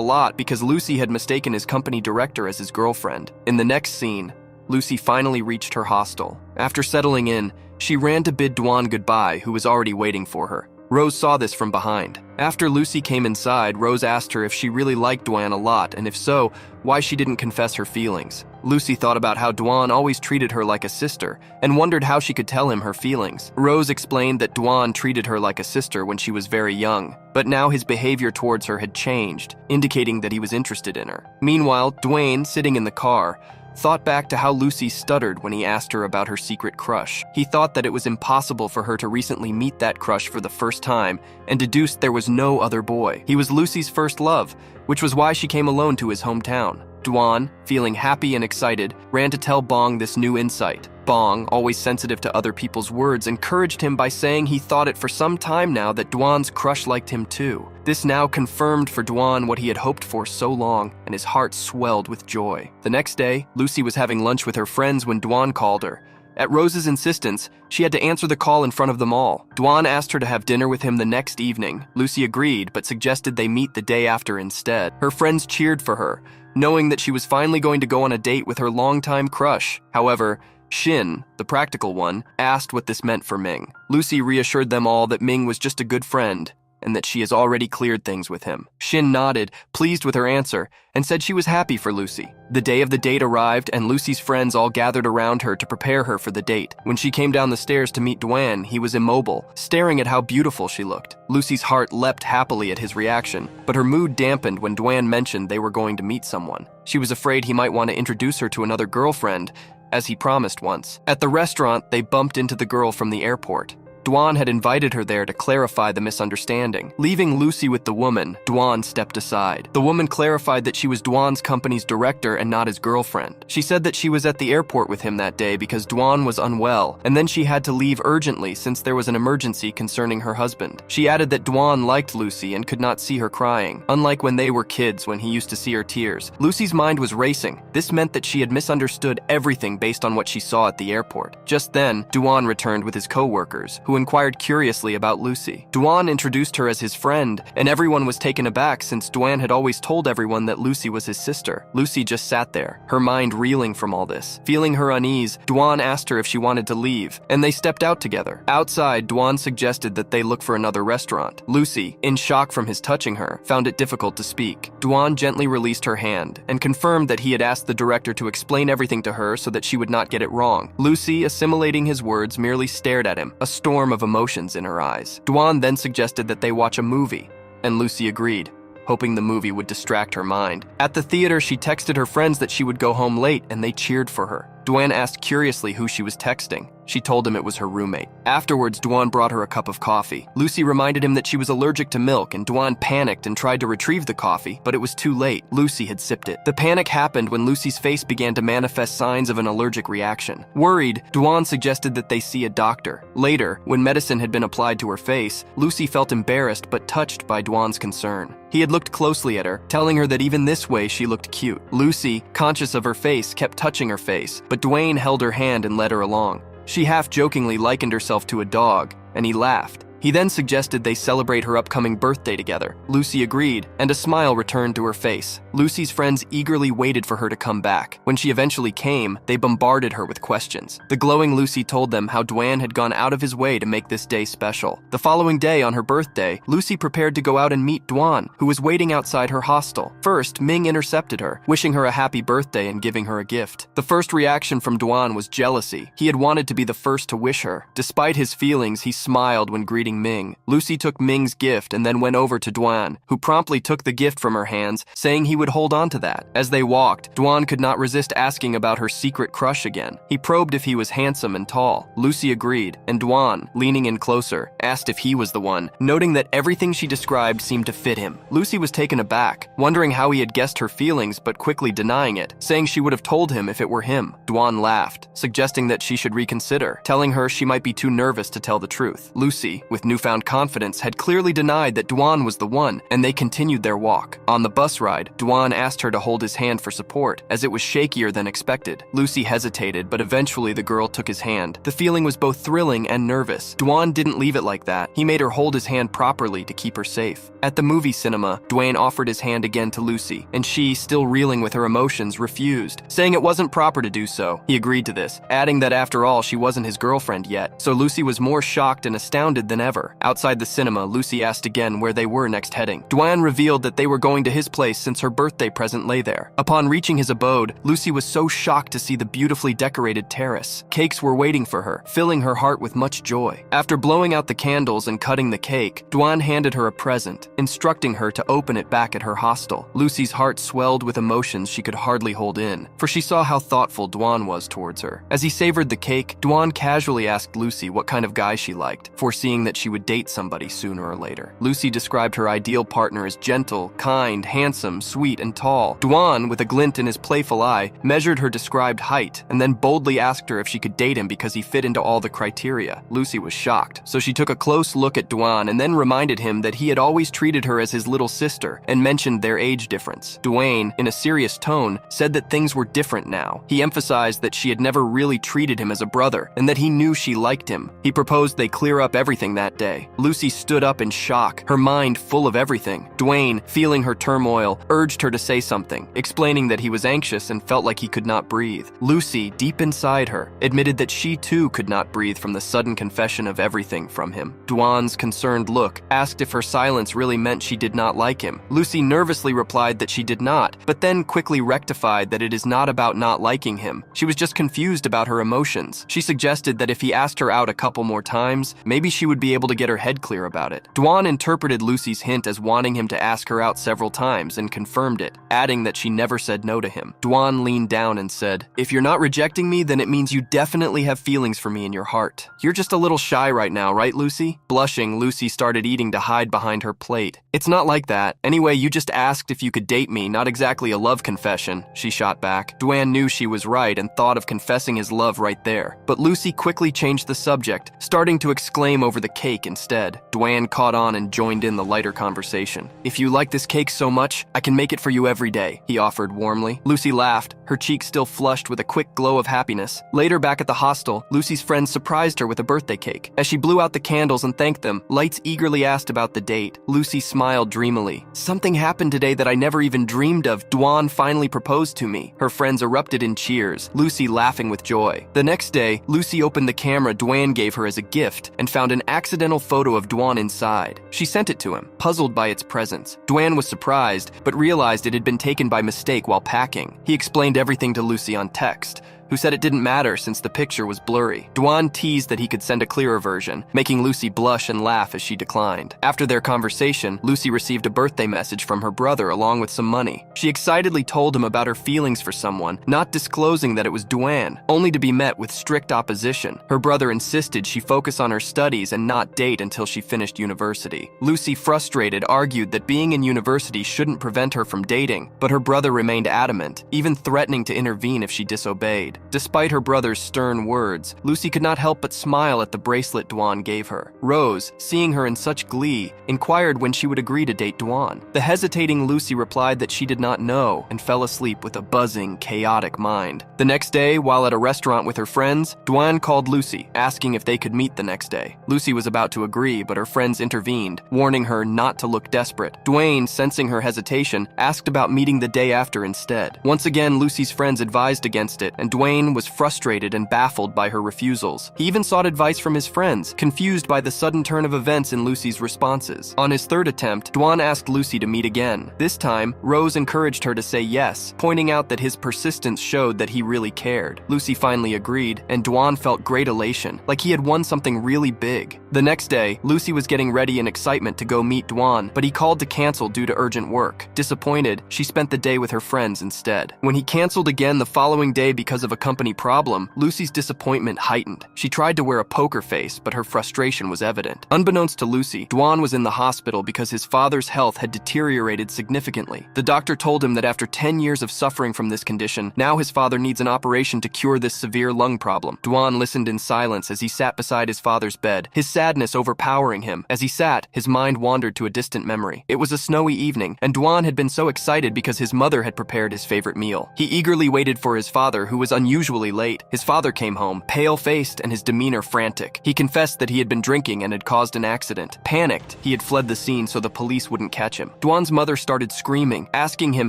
[SPEAKER 1] lot because Lucy had mistaken his company director as his girlfriend. In the next scene, Lucy finally reached her hostel. After settling in, she ran to bid Dwan goodbye, who was already waiting for her. Rose saw this from behind. After Lucy came inside, Rose asked her if she really liked Dwan a lot, and if so, why she didn't confess her feelings. Lucy thought about how Dwan always treated her like a sister, and wondered how she could tell him her feelings. Rose explained that Dwan treated her like a sister when she was very young, but now his behavior towards her had changed, indicating that he was interested in her. Meanwhile, Dwayne, sitting in the car, thought back to how Lucy stuttered when he asked her about her secret crush. He thought that it was impossible for her to recently meet that crush for the first time, and deduced there was no other boy. He was Lucy's first love, which was why she came alone to his hometown. Dwan, feeling happy and excited, ran to tell Bong this new insight. Bong, always sensitive to other people's words, encouraged him by saying he thought it for some time now that Dwan's crush liked him too. This now confirmed for Dwan what he had hoped for so long, and his heart swelled with joy. The next day, Lucy was having lunch with her friends when Dwan called her. At Rose's insistence, she had to answer the call in front of them all. Dwan asked her to have dinner with him the next evening. Lucy agreed, but suggested they meet the day after instead. Her friends cheered for her, knowing that she was finally going to go on a date with her longtime crush. However, Shin, the practical one, asked what this meant for Ming. Lucy reassured them all that Ming was just a good friend, and that she has already cleared things with him. Shin nodded, pleased with her answer, and said she was happy for Lucy. The day of the date arrived, and Lucy's friends all gathered around her to prepare her for the date. When she came down the stairs to meet Dwayne, he was immobile, staring at how beautiful she looked. Lucy's heart leapt happily at his reaction, but her mood dampened when Dwayne mentioned they were going to meet someone. She was afraid he might want to introduce her to another girlfriend, as he promised once. At the restaurant, they bumped into the girl from the airport. Dwan had invited her there to clarify the misunderstanding. Leaving Lucy with the woman, Dwan stepped aside. The woman clarified that she was Dwan's company's director and not his girlfriend. She said that she was at the airport with him that day because Dwan was unwell, and then she had to leave urgently since there was an emergency concerning her husband. She added that Dwan liked Lucy and could not see her crying, unlike when they were kids when he used to see her tears. Lucy's mind was racing. This meant that she had misunderstood everything based on what she saw at the airport. Just then, Dwan returned with his co-workers, who inquired curiously about Lucy. Dwan introduced her as his friend, and everyone was taken aback since Dwan had always told everyone that Lucy was his sister. Lucy just sat there, her mind reeling from all this. Feeling her unease, Dwan asked her if she wanted to leave, and they stepped out together. Outside, Dwan suggested that they look for another restaurant. Lucy, in shock from his touching her, found it difficult to speak. Dwan gently released her hand and confirmed that he had asked the director to explain everything to her so that she would not get it wrong. Lucy, assimilating his words, merely stared at him, a storm of emotions in her eyes. Dwan then suggested that they watch a movie, and Lucy agreed, hoping the movie would distract her mind. At the theater, she texted her friends that she would go home late, and they cheered for her. Dwan asked curiously who she was texting. She told him it was her roommate. Afterwards, Dwan brought her a cup of coffee. Lucy reminded him that she was allergic to milk, and Dwan panicked and tried to retrieve the coffee, but it was too late. Lucy had sipped it. The panic happened when Lucy's face began to manifest signs of an allergic reaction. Worried, Dwan suggested that they see a doctor. Later, when medicine had been applied to her face, Lucy felt embarrassed but touched by Dwan's concern. He had looked closely at her, telling her that even this way she looked cute. Lucy, conscious of her face, kept touching her face, but Dwayne held her hand and led her along. She half-jokingly likened herself to a dog, and he laughed. He then suggested they celebrate her upcoming birthday together. Lucy agreed, and a smile returned to her face. Lucy's friends eagerly waited for her to come back. When she eventually came, they bombarded her with questions. The glowing Lucy told them how Dwan had gone out of his way to make this day special. The following day, on her birthday, Lucy prepared to go out and meet Dwan, who was waiting outside her hostel. First, Ming intercepted her, wishing her a happy birthday and giving her a gift. The first reaction from Dwan was jealousy. He had wanted to be the first to wish her. Despite his feelings, he smiled when greeting Ming. Lucy took Ming's gift and then went over to Dwan, who promptly took the gift from her hands, saying he would hold on to that. As they walked, Dwan could not resist asking about her secret crush again. He probed if he was handsome and tall. Lucy agreed, and Dwan, leaning in closer, asked if he was the one, noting that everything she described seemed to fit him. Lucy was taken aback, wondering how he had guessed her feelings but quickly denying it, saying she would have told him if it were him. Dwan laughed, suggesting that she should reconsider, telling her she might be too nervous to tell the truth. Lucy, with newfound confidence, had clearly denied that Dwan was the one, and they continued their walk. On the bus ride, Dwan asked her to hold his hand for support, as it was shakier than expected. Lucy hesitated, but eventually the girl took his hand. The feeling was both thrilling and nervous. Dwan didn't leave it like that. He made her hold his hand properly to keep her safe. At the movie cinema, Dwayne offered his hand again to Lucy, and she, still reeling with her emotions, refused, saying it wasn't proper to do so. He agreed to this, adding that after all, she wasn't his girlfriend yet, so Lucy was more shocked and astounded than ever. Outside the cinema, Lucy asked again where they were next heading. Dwan revealed that they were going to his place since her birthday present lay there. Upon reaching his abode, Lucy was so shocked to see the beautifully decorated terrace. Cakes were waiting for her, filling her heart with much joy. After blowing out the candles and cutting the cake, Dwan handed her a present, instructing her to open it back at her hostel. Lucy's heart swelled with emotions she could hardly hold in, for she saw how thoughtful Dwan was towards her. As he savored the cake, Dwan casually asked Lucy what kind of guy she liked, foreseeing that she would date somebody sooner or later. Lucy described her ideal partner as gentle, kind, handsome, sweet, and tall. Dwan, with a glint in his playful eye, measured her described height, and then boldly asked her if she could date him because he fit into all the criteria. Lucy was shocked, so she took a close look at Dwan and then reminded him that he had always treated her as his little sister and mentioned their age difference. Dwayne, in a serious tone, said that things were different now. He emphasized that she had never really treated him as a brother and that he knew she liked him. He proposed they clear up everything that that day. Lucy stood up in shock, her mind full of everything. Dwayne, feeling her turmoil, urged her to say something, explaining that he was anxious and felt like he could not breathe. Lucy, deep inside her, admitted that she too could not breathe from the sudden confession of everything from him. Dwan's concerned look asked if her silence really meant she did not like him. Lucy nervously replied that she did not, but then quickly rectified that it is not about not liking him. She was just confused about her emotions. She suggested that if he asked her out a couple more times, maybe she would be able to get her head clear about it. Dwan interpreted Lucy's hint as wanting him to ask her out several times and confirmed it, adding that she never said no to him. Dwan leaned down and said, "If you're not rejecting me, then it means you definitely have feelings for me in your heart. You're just a little shy right now, right, Lucy?" Blushing, Lucy started eating to hide behind her plate. "It's not like that. Anyway, you just asked if you could date me, not exactly a love confession," she shot back. Dwan knew she was right and thought of confessing his love right there. But Lucy quickly changed the subject, starting to exclaim over the cake instead. Dwan caught on and joined in the lighter conversation. "If you like this cake so much, I can make it for you every day," he offered warmly. Lucy laughed, her cheeks still flushed with a quick glow of happiness. Later, back at the hostel, Lucy's friends surprised her with a birthday cake. As she blew out the candles and thanked them, Lights eagerly asked about the date. Lucy smiled dreamily. "Something happened today that I never even dreamed of. Dwan finally proposed to me." Her friends erupted in cheers, Lucy laughing with joy. The next day, Lucy opened the camera Dwan gave her as a gift and found an accidental photo of Dwan inside. She sent it to him, puzzled by its presence. Dwan was surprised, but realized it had been taken by mistake while packing. He explained everything to Lucy on text, who said it didn't matter since the picture was blurry. Dwan teased that he could send a clearer version, making Lucy blush and laugh as she declined. After their conversation, Lucy received a birthday message from her brother along with some money. She excitedly told him about her feelings for someone, not disclosing that it was Dwan, only to be met with strict opposition. Her brother insisted she focus on her studies and not date until she finished university. Lucy, frustrated, argued that being in university shouldn't prevent her from dating, but her brother remained adamant, even threatening to intervene if she disobeyed. Despite her brother's stern words, Lucy could not help but smile at the bracelet Dwan gave her. Rose, seeing her in such glee, inquired when she would agree to date Dwan. The hesitating Lucy replied that she did not know and fell asleep with a buzzing, chaotic mind. The next day, while at a restaurant with her friends, Dwan called Lucy, asking if they could meet the next day. Lucy was about to agree, but her friends intervened, warning her not to look desperate. Dwayne, sensing her hesitation, asked about meeting the day after instead. Once again, Lucy's friends advised against it, and Dwayne was frustrated and baffled by her refusals. He even sought advice from his friends, confused by the sudden turn of events in Lucy's responses. On his third attempt, Dwan asked Lucy to meet again. This time, Rose encouraged her to say yes, pointing out that his persistence showed that he really cared. Lucy finally agreed, and Dwan felt great elation, like he had won something really big. The next day, Lucy was getting ready in excitement to go meet Dwan, but he called to cancel due to urgent work. Disappointed, she spent the day with her friends instead. When he canceled again the following day because of a company problem, Lucy's disappointment heightened. She tried to wear a poker face, but her frustration was evident. Unbeknownst to Lucy, Dwan was in the hospital because his father's health had deteriorated significantly. The doctor told him that after 10 years of suffering from this condition, now his father needs an operation to cure this severe lung problem. Dwan listened in silence as he sat beside his father's bed, his sadness overpowering him. As he sat, his mind wandered to a distant memory. It was a snowy evening, and Dwan had been so excited because his mother had prepared his favorite meal. He eagerly waited for his father, who was unusually late. His father came home, pale-faced and his demeanor frantic. He confessed that he had been drinking and had caused an accident. Panicked, he had fled the scene so the police wouldn't catch him. Dwan's mother started screaming, asking him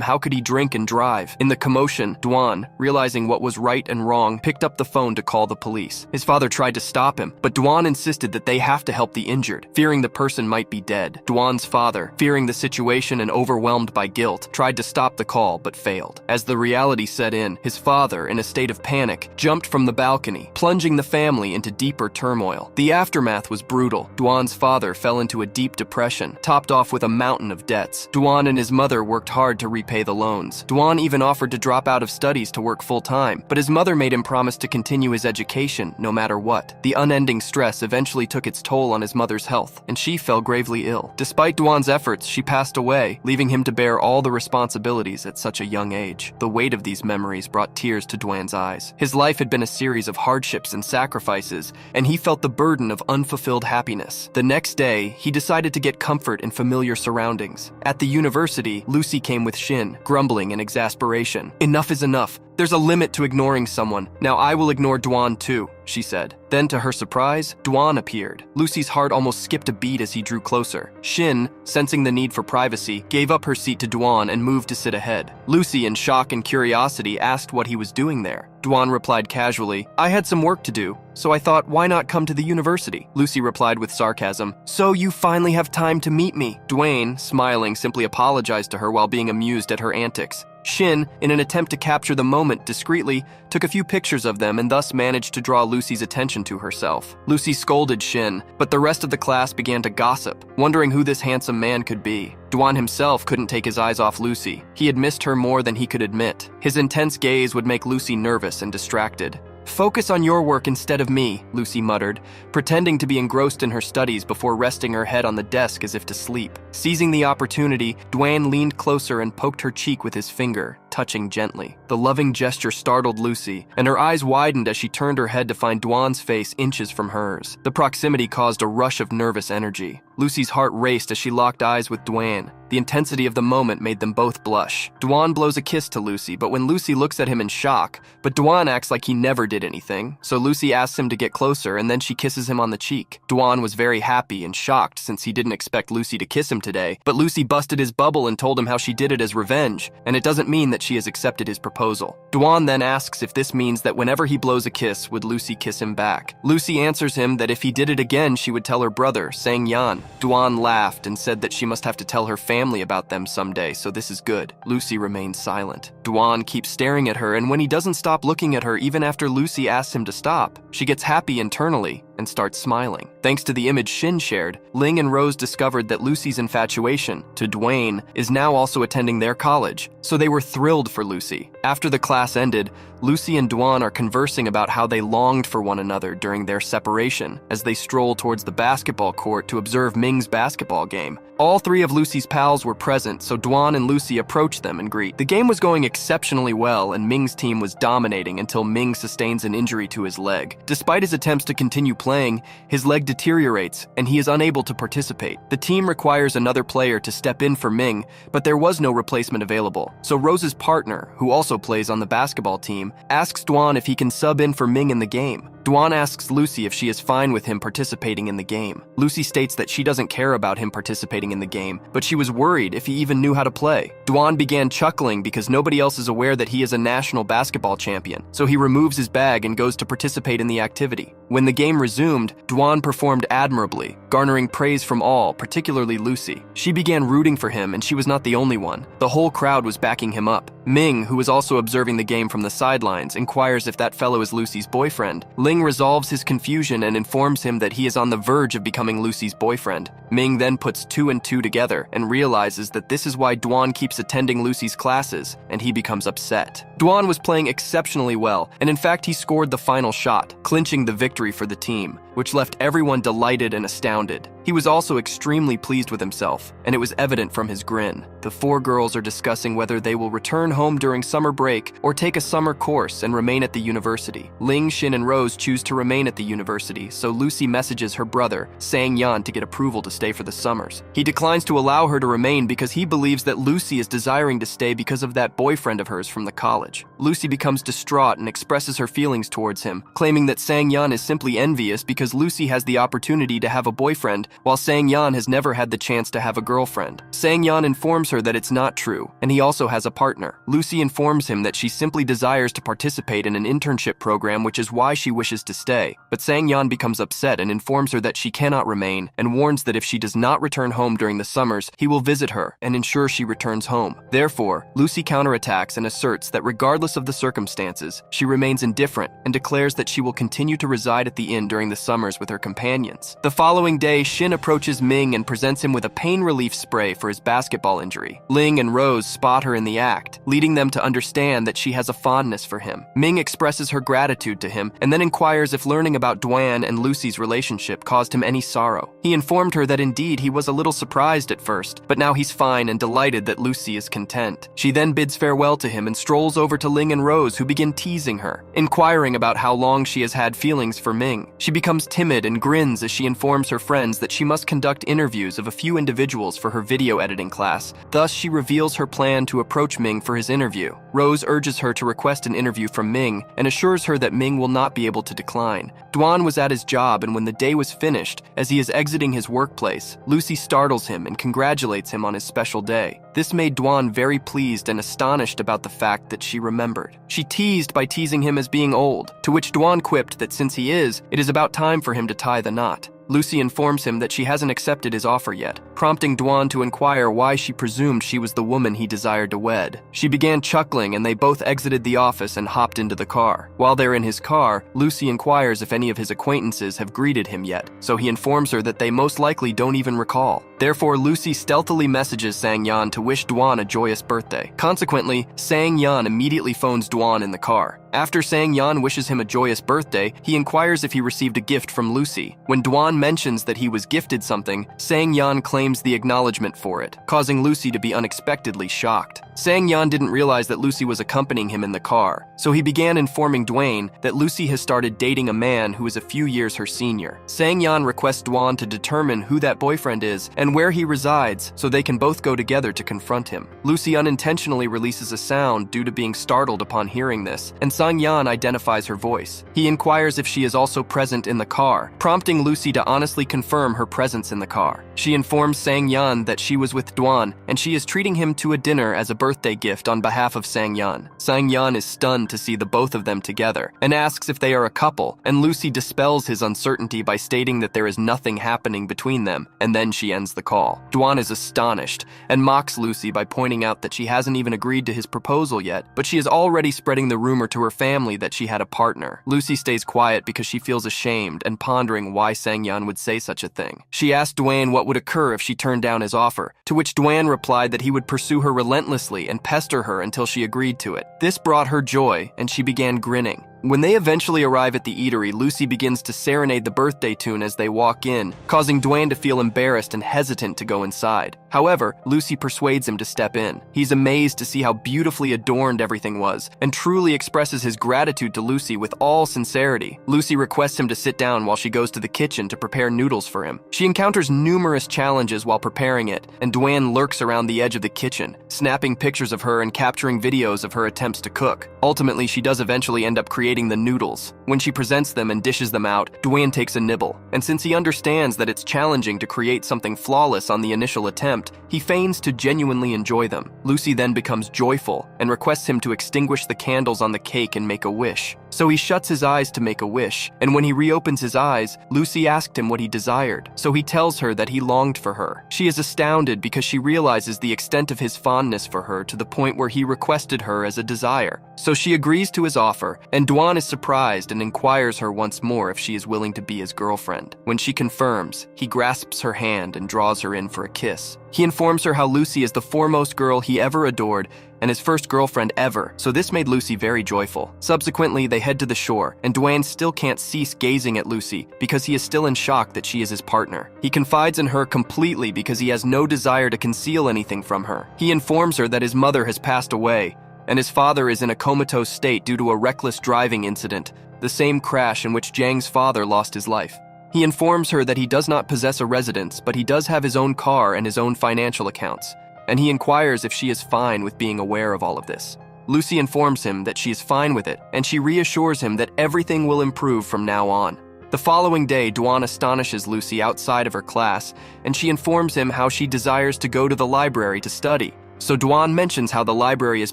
[SPEAKER 1] how could he drink and drive. In the commotion, Dwan, realizing what was right and wrong, picked up the phone to call the police. His father tried to stop him, but Dwan insisted that they have to help the injured, fearing the person might be dead. Dwan's father, fearing the situation and overwhelmed by guilt, tried to stop the call but failed. As the reality set in, his father, in a state of panic, jumped from the balcony, plunging the family into deeper turmoil. The aftermath was brutal. Dwan's father fell into a deep depression, topped off with a mountain of debts. Dwan and his mother worked hard to repay the loans. Dwan even offered to drop out of studies to work full-time, but his mother made him promise to continue his education no matter what. The unending stress eventually took its toll on his mother's health, and she fell gravely ill. Despite Dwan's efforts, she passed away, leaving him to bear all the responsibilities at such a young age. The weight of these memories brought tears to Dwan's eyes. His life had been a series of hardships and sacrifices, and he felt the burden of unfulfilled happiness. The next day, he decided to get comfort in familiar surroundings. At the university, Lucy came with Shin, grumbling in exasperation. "Enough is enough. There's a limit to ignoring someone. Now I will ignore Dwan too," she said. Then, to her surprise, Duan appeared. Lucy's heart almost skipped a beat as he drew closer. Shin, sensing the need for privacy, gave up her seat to Duan and moved to sit ahead. Lucy, in shock and curiosity, asked what he was doing there. Duan replied casually, "I had some work to do, so I thought, why not come to the university?" Lucy replied with sarcasm, "So you finally have time to meet me." Duane, smiling, simply apologized to her while being amused at her antics. Shin, in an attempt to capture the moment discreetly, took a few pictures of them and thus managed to draw Lucy's attention to herself. Lucy scolded Shin, but the rest of the class began to gossip, wondering who this handsome man could be. Duan himself couldn't take his eyes off Lucy. He had missed her more than he could admit. His intense gaze would make Lucy nervous and distracted. "Focus on your work instead of me," Lucy muttered, pretending to be engrossed in her studies before resting her head on the desk as if to sleep. Seizing the opportunity, Duane leaned closer and poked her cheek with his finger, touching gently. The loving gesture startled Lucy, and her eyes widened as she turned her head to find Duan's face inches from hers. The proximity caused a rush of nervous energy. Lucy's heart raced as she locked eyes with Duane. The intensity of the moment made them both blush. Duan blows a kiss to Lucy, but when Lucy looks at him in shock, but Duan acts like he never did anything, so Lucy asks him to get closer and then she kisses him on the cheek. Duan was very happy and shocked since he didn't expect Lucy to kiss him today, but Lucy busted his bubble and told him how she did it as revenge, and it doesn't mean that she has accepted his proposal. Duan then asks if this means that whenever he blows a kiss, would Lucy kiss him back. Lucy answers him that if he did it again, she would tell her brother, Sang Yan. Duan laughed and said that she must have to tell her family about them someday, so this is good. Lucy remains silent. Duan keeps staring at her, and when he doesn't stop looking at her even after Lucy asks him to stop, she gets happy internally and starts smiling. Thanks to the image Shin shared, Ling and Rose discovered that Lucy's infatuation to Duane is now also attending their college, so they were thrilled for Lucy. After the class ended, Lucy and Duan are conversing about how they longed for one another during their separation as they stroll towards the basketball court to observe Ming's basketball game. All three of Lucy's pals were present, so Duan and Lucy approached them and greet. The game was going exceptionally well, and Ming's team was dominating until Ming sustains an injury to his leg. Despite his attempts to continue playing, his leg deteriorates, and he is unable to participate. The team requires another player to step in for Ming, but there was no replacement available. So Rose's partner, who also plays on the basketball team, asks Duan if he can sub in for Ming in the game. Duan asks Lucy if she is fine with him participating in the game. Lucy states that she doesn't care about him participating in the game, but she was worried if he even knew how to play. Duan began chuckling because nobody else is aware that he is a national basketball champion, so he removes his bag and goes to participate in the activity. When the game resumed, Duan performed admirably, garnering praise from all, particularly Lucy. She began rooting for him, and she was not the only one. The whole crowd was backing him up. Ming, who was also observing the game from the sidelines, inquires if that fellow is Lucy's boyfriend. Ling resolves his confusion and informs him that he is on the verge of becoming Lucy's boyfriend. Ming then puts two and two together and realizes that this is why Duan keeps attending Lucy's classes, and he becomes upset. Duan was playing exceptionally well, and in fact he scored the final shot, clinching the victory for the team, which left everyone delighted and astounded. He was also extremely pleased with himself, and it was evident from his grin. The four girls are discussing whether they will return home during summer break or take a summer course and remain at the university. Ling, Shin, and Rose choose to remain at the university, so Lucy messages her brother, Sang Yan, to get approval to stay for the summers. He declines to allow her to remain because he believes that Lucy is desiring to stay because of that boyfriend of hers from the college. Lucy becomes distraught and expresses her feelings towards him, claiming that Sang Yan is simply envious because Lucy has the opportunity to have a boyfriend, while Sang Yan has never had the chance to have a girlfriend. Sang Yan informs her that it's not true, and he also has a partner. Lucy informs him that she simply desires to participate in an internship program, which is why she wishes to stay. But Sang Yan becomes upset and informs her that she cannot remain, and warns that if she does not return home during the summers, he will visit her and ensure she returns home. Therefore, Lucy counterattacks and asserts that regardless of the circumstances, she remains indifferent and declares that she will continue to reside at the inn during the summers with her companions. The following day, Shin approaches Ming and presents him with a pain relief spray for his basketball injury. Ling and Rose spot her in the act, leading them to understand that she has a fondness for him. Ming expresses her gratitude to him and then inquires if learning about Duan and Lucy's relationship caused him any sorrow. He informed her that indeed he was a little surprised at first, but now he's fine and delighted that Lucy is content. She then bids farewell to him and strolls over to Ling and Rose, who begin teasing her, inquiring about how long she has had feelings for Ming. She becomes timid and grins as she informs her friends that she must conduct interviews of a few individuals for her video editing class. Thus, she reveals her plan to approach Ming for his interview. Rose urges her to request an interview from Ming and assures her that Ming will not be able to decline. Duan was at his job, and when the day was finished, as he is exiting his workplace, Lucy startles him and congratulates him on his special day. This made Duan very pleased and astonished about the fact that she remembered. She teased by teasing him as being old, to which Duan quipped that since he is, it is about time for him to tie the knot. Lucy informs him that she hasn't accepted his offer yet, prompting Duan to inquire why she presumed she was the woman he desired to wed. She began chuckling, and they both exited the office and hopped into the car. While they're in his car, Lucy inquires if any of his acquaintances have greeted him yet, so he informs her that they most likely don't even recall. Therefore, Lucy stealthily messages Sang Yan to wish Duan a joyous birthday. Consequently, Sang Yan immediately phones Duan in the car. After Sang Yan wishes him a joyous birthday, he inquires if he received a gift from Lucy. When Duan mentions that he was gifted something, Sang Yan claims the acknowledgement for it, causing Lucy to be unexpectedly shocked. Sang Yan didn't realize that Lucy was accompanying him in the car, so he began informing Duan that Lucy has started dating a man who is a few years her senior. Sang Yan requests Duan to determine who that boyfriend is and where he resides so they can both go together to confront him. Lucy unintentionally releases a sound due to being startled upon hearing this, and Sang Yan identifies her voice. He inquires if she is also present in the car, prompting Lucy to honestly confirm her presence in the car. She informs Sang Yan that she was with Duan and she is treating him to a dinner as a birthday gift on behalf of Sang Yan. Sang Yan is stunned to see the both of them together and asks if they are a couple, and Lucy dispels his uncertainty by stating that there is nothing happening between them, and then she ends the call. Duan is astonished and mocks Lucy by pointing out that she hasn't even agreed to his proposal yet, but she is already spreading the rumor to her family that she had a partner. Lucy stays quiet because she feels ashamed and pondering why Sang Yan would say such a thing. She asked Duan what would occur if she turned down his offer, to which Duan replied that he would pursue her relentlessly and pester her until she agreed to it. This brought her joy, and she began grinning. When they eventually arrive at the eatery, Lucy begins to serenade the birthday tune as they walk in, causing Duan to feel embarrassed and hesitant to go inside. However, Lucy persuades him to step in. He's amazed to see how beautifully adorned everything was, and truly expresses his gratitude to Lucy with all sincerity. Lucy requests him to sit down while she goes to the kitchen to prepare noodles for him. She encounters numerous challenges while preparing it, and Duan lurks around the edge of the kitchen, snapping pictures of her and capturing videos of her attempts to cook. Ultimately, she does eventually end up creating the noodles. When she presents them and dishes them out, Duan takes a nibble, and since he understands that it's challenging to create something flawless on the initial attempt, he feigns to genuinely enjoy them. Lucy then becomes joyful and requests him to extinguish the candles on the cake and make a wish. So he shuts his eyes to make a wish, and when he reopens his eyes, Lucy asked him what he desired, so he tells her that he longed for her. She is astounded because she realizes the extent of his fondness for her to the point where he requested her as a desire. So she agrees to his offer, and Duan is surprised and inquires her once more if she is willing to be his girlfriend. When she confirms, he grasps her hand and draws her in for a kiss. He informs her how Lucy is the foremost girl he ever adored and his first girlfriend ever, so this made Lucy very joyful. Subsequently, they head to the shore, and Duan still can't cease gazing at Lucy because he is still in shock that she is his partner. He confides in her completely because he has no desire to conceal anything from her. He informs her that his mother has passed away, and his father is in a comatose state due to a reckless driving incident, the same crash in which Jiang's father lost his life. He informs her that he does not possess a residence, but he does have his own car and his own financial accounts, and he inquires if she is fine with being aware of all of this. Lucy informs him that she is fine with it, and she reassures him that everything will improve from now on. The following day, Duan astonishes Lucy outside of her class, and she informs him how she desires to go to the library to study. So Duan mentions how the library is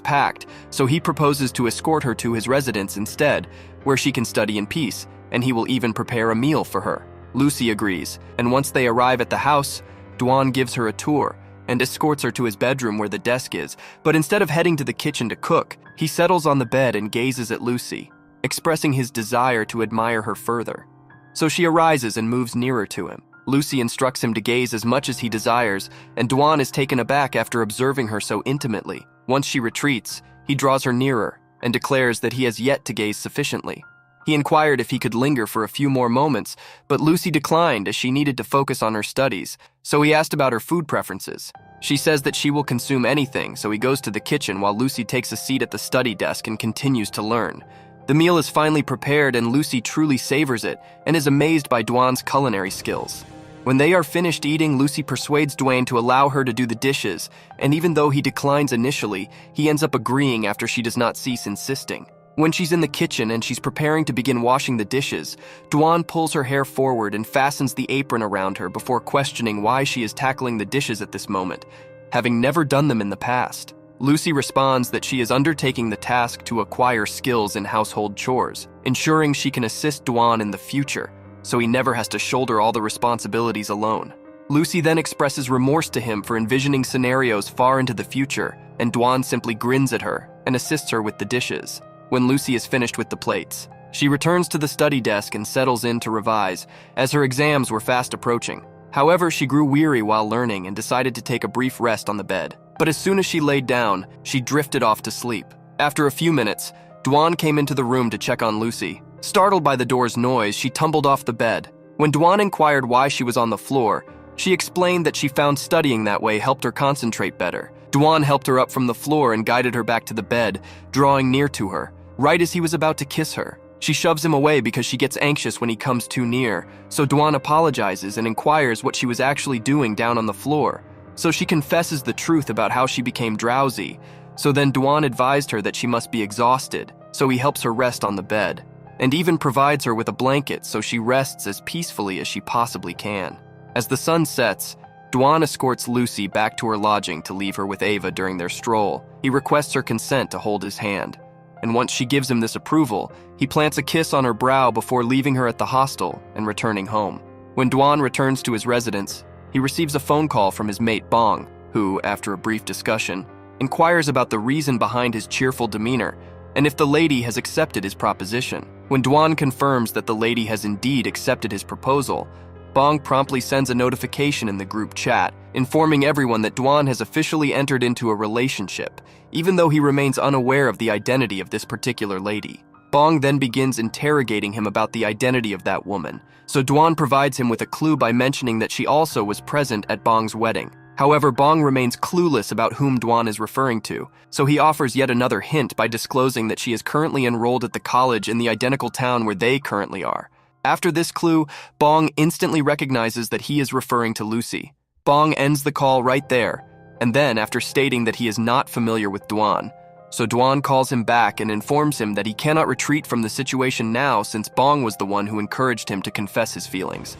[SPEAKER 1] packed, so he proposes to escort her to his residence instead, where she can study in peace, and he will even prepare a meal for her. Lucy agrees, and once they arrive at the house, Duan gives her a tour and escorts her to his bedroom where the desk is, but instead of heading to the kitchen to cook, he settles on the bed and gazes at Lucy, expressing his desire to admire her further. So she arises and moves nearer to him. Lucy instructs him to gaze as much as he desires, and Duan is taken aback after observing her so intimately. Once she retreats, he draws her nearer and declares that he has yet to gaze sufficiently. He inquired if he could linger for a few more moments, but Lucy declined as she needed to focus on her studies, so he asked about her food preferences. She says that she will consume anything, so he goes to the kitchen while Lucy takes a seat at the study desk and continues to learn. The meal is finally prepared and Lucy truly savors it and is amazed by Dwan's culinary skills. When they are finished eating, Lucy persuades Dwayne to allow her to do the dishes, and even though he declines initially, he ends up agreeing after she does not cease insisting. When she's in the kitchen and she's preparing to begin washing the dishes, Dwan pulls her hair forward and fastens the apron around her before questioning why she is tackling the dishes at this moment, having never done them in the past. Lucy responds that she is undertaking the task to acquire skills in household chores, ensuring she can assist Dwan in the future, so he never has to shoulder all the responsibilities alone. Lucy then expresses remorse to him for envisioning scenarios far into the future, and Dwan simply grins at her and assists her with the dishes. When Lucy is finished with the plates, she returns to the study desk and settles in to revise, as her exams were fast approaching. However, she grew weary while learning and decided to take a brief rest on the bed. But as soon as she laid down, she drifted off to sleep. After a few minutes, Dwan came into the room to check on Lucy. Startled by the door's noise, she tumbled off the bed. When Dwan inquired why she was on the floor, she explained that she found studying that way helped her concentrate better. Dwan helped her up from the floor and guided her back to the bed, drawing near to her. Right as he was about to kiss her, she shoves him away because she gets anxious when he comes too near, so Dwan apologizes and inquires what she was actually doing down on the floor. So she confesses the truth about how she became drowsy. So then Dwan advised her that she must be exhausted, so he helps her rest on the bed, and even provides her with a blanket so she rests as peacefully as she possibly can. As the sun sets, Dwan escorts Lucy back to her lodging to leave her with Ava during their stroll. He requests her consent to hold his hand, and once she gives him this approval, he plants a kiss on her brow before leaving her at the hostel and returning home. When Dwan returns to his residence, he receives a phone call from his mate Bong, who, after a brief discussion, inquires about the reason behind his cheerful demeanor and if the lady has accepted his proposition. When Dwan confirms that the lady has indeed accepted his proposal, Bong promptly sends a notification in the group chat, informing everyone that Dwan has officially entered into a relationship, even though he remains unaware of the identity of this particular lady. Bong then begins interrogating him about the identity of that woman, so Dwan provides him with a clue by mentioning that she also was present at Bong's wedding. However, Bong remains clueless about whom Dwan is referring to, so he offers yet another hint by disclosing that she is currently enrolled at the college in the identical town where they currently are. After this clue, Bong instantly recognizes that he is referring to Lucy. Bong ends the call right there, and then after stating that he is not familiar with Dwan, so Dwan calls him back and informs him that he cannot retreat from the situation now since Bong was the one who encouraged him to confess his feelings.